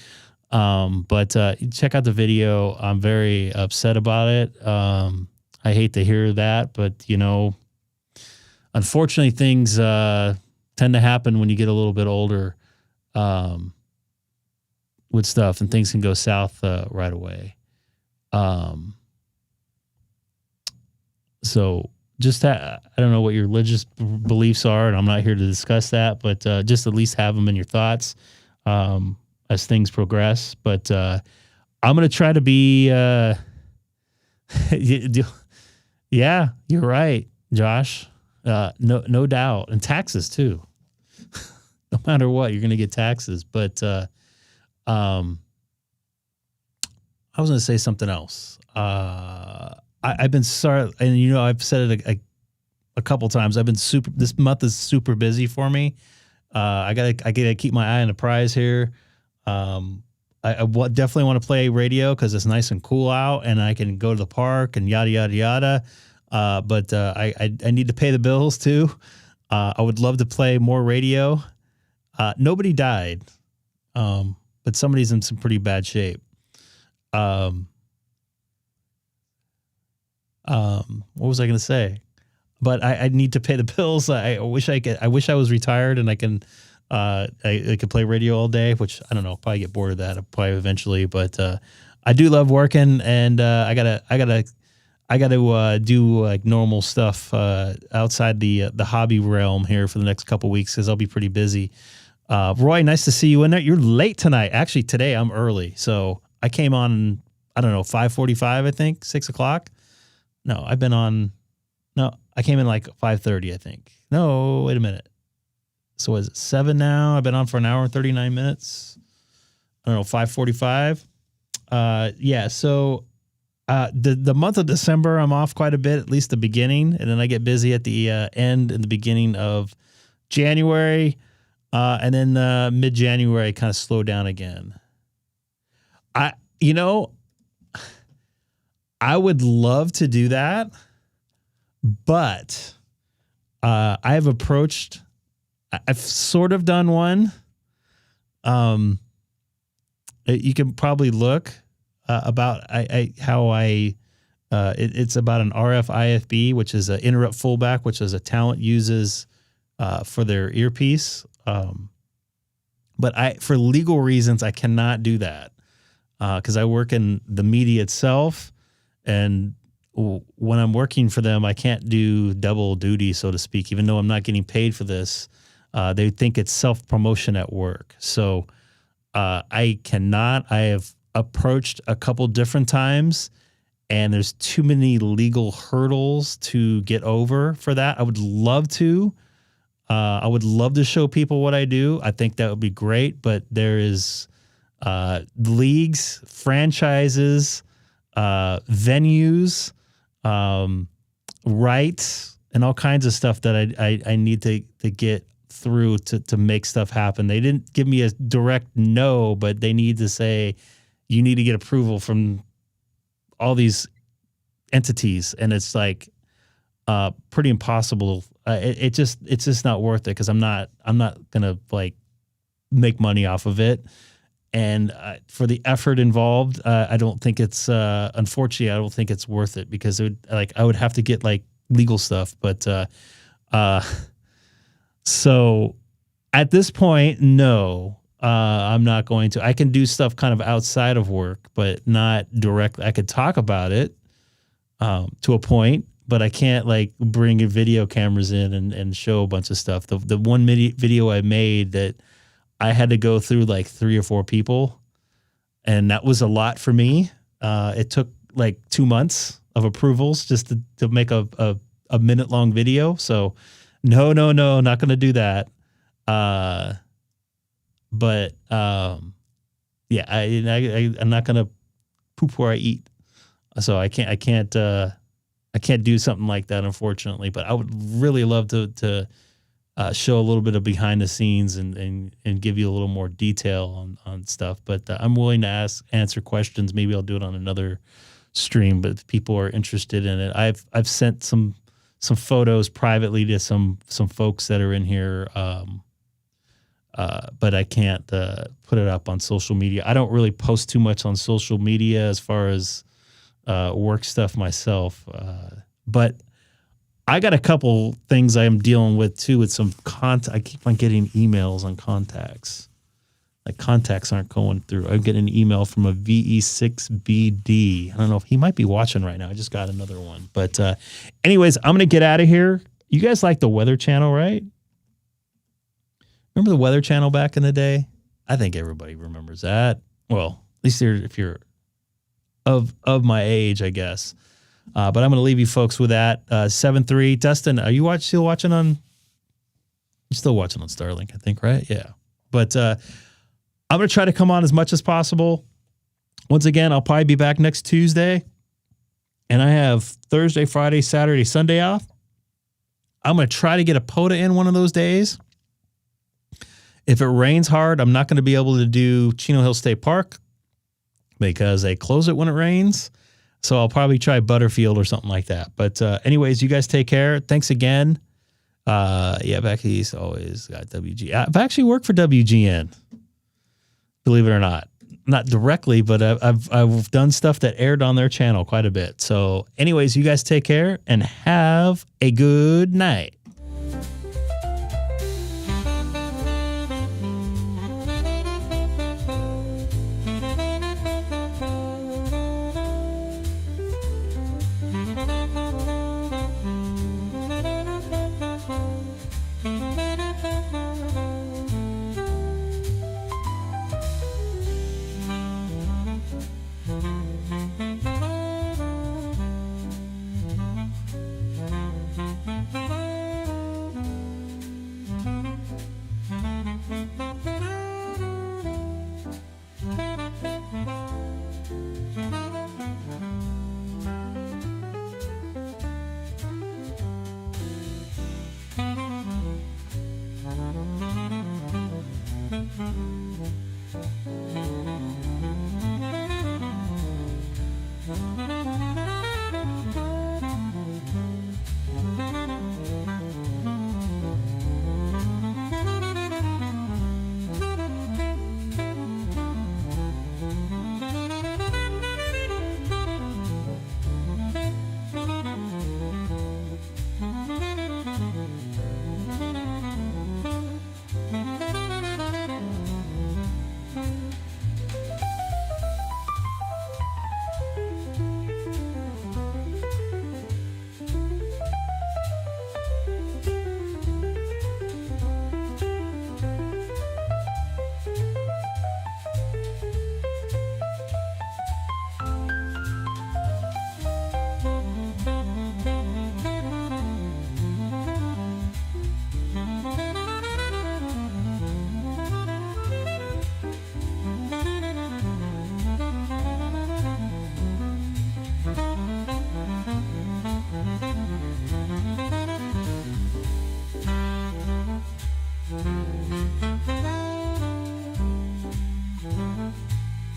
But check out the video. I'm very upset about it. I hate to hear that, but unfortunately things, tend to happen when you get a little bit older, with stuff, and things can go south, right away. So just I don't know what your religious beliefs are, and I'm not here to discuss that, but, just at least have them in your thoughts, as things progress. But I'm going to try to be, yeah, you're right, Josh. No doubt. And taxes too. No matter what, you're going to get taxes. But I was going to say something else. I've been sorry, and I've said it a couple times. This month is super busy for me. I gotta keep my eye on the prize here. I definitely want to play radio because it's nice and cool out, and I can go to the park and yada yada yada. But I need to pay the bills too. I would love to play more radio. Nobody died, but somebody's in some pretty bad shape. What was I going to say? But I need to pay the bills. I wish I was retired and I could play radio all day, which I don't know, probably get bored of that probably eventually. But I do love working, and I gotta do like normal stuff outside the hobby realm here for the next couple weeks because I'll be pretty busy. Roy, nice to see you in there. You're late tonight. Actually, today I'm early, so I came on 5:45, I think, 6 o'clock. No, I came in like 5:30, I think. No, wait a minute. So is it 7 now? I've been on for an hour and 39 minutes. I don't know, 5:45. Yeah, so the month of December, I'm off quite a bit, at least the beginning, and then I get busy at the end and the beginning of January, and then mid-January, I kind of slow down again. I would love to do that, but I've sort of done one You can probably look about it's about an RF IFB, which is an interrupt fullback, which is a talent uses for their earpiece. But for legal reasons, I cannot do that because I work in the media itself, and when I'm working for them, I can't do double duty, so to speak. Even though I'm not getting paid for this, they think it's self-promotion at work. So I cannot. I have approached a couple different times, and there's too many legal hurdles to get over for that. I would love to. I would love to show people what I do. I think that would be great, but there is leagues, franchises, venues, rights, and all kinds of stuff that I need to get through to make stuff happen. They didn't give me a direct no, but they need to say, you need to get approval from all these entities. And it's like pretty impossible. It's just not worth it because I'm not going to like make money off of it. And for the effort involved, I don't think it's unfortunately, I don't think it's worth it because I would have to get like legal stuff. But so at this point, no, I'm not going to. I can do stuff kind of outside of work, but not directly. I could talk about it to a point, but I can't like bring video cameras in and show a bunch of stuff. The one video I made that I had to go through like 3 or 4 people, and that was a lot for me. It took like 2 months of approvals just to make a minute-long video. So no, not going to do that. But yeah, I'm not going to poop where I eat. So I can't do something like that, unfortunately. But I would really love to show a little bit of behind the scenes and give you a little more detail on stuff. But I'm willing to answer questions. Maybe I'll do it on another stream. But if people are interested in it, I've sent some photos privately to some folks that are in here. But I can't put it up on social media. I don't really post too much on social media as far as work stuff myself. But I got a couple things I am dealing with too with some I keep on getting emails on contacts. Like contacts aren't going through. I'm getting an email from a VE6BD. I don't know if he might be watching right now. I just got another one. But anyways, I'm going to get out of here. You guys like the Weather Channel, right? Remember the Weather Channel back in the day? I think everybody remembers that. Well, at least if you're of my age, I guess. But I'm going to leave you folks with that. 7-3. Dustin, are you still watching on? You're still watching on Starlink, I think, right? Yeah. But I'm going to try to come on as much as possible. Once again, I'll probably be back next Tuesday. And I have Thursday, Friday, Saturday, Sunday off. I'm going to try to get a POTA in one of those days. If it rains hard, I'm not going to be able to do Chino Hill State Park because they close it when it rains. So I'll probably try Butterfield or something like that. But anyways, you guys take care. Thanks again. Yeah, back east always got WG. I've actually worked for WGN, believe it or not. Not directly, but I've done stuff that aired on their channel quite a bit. So anyways, you guys take care and have a good night.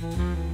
Bye.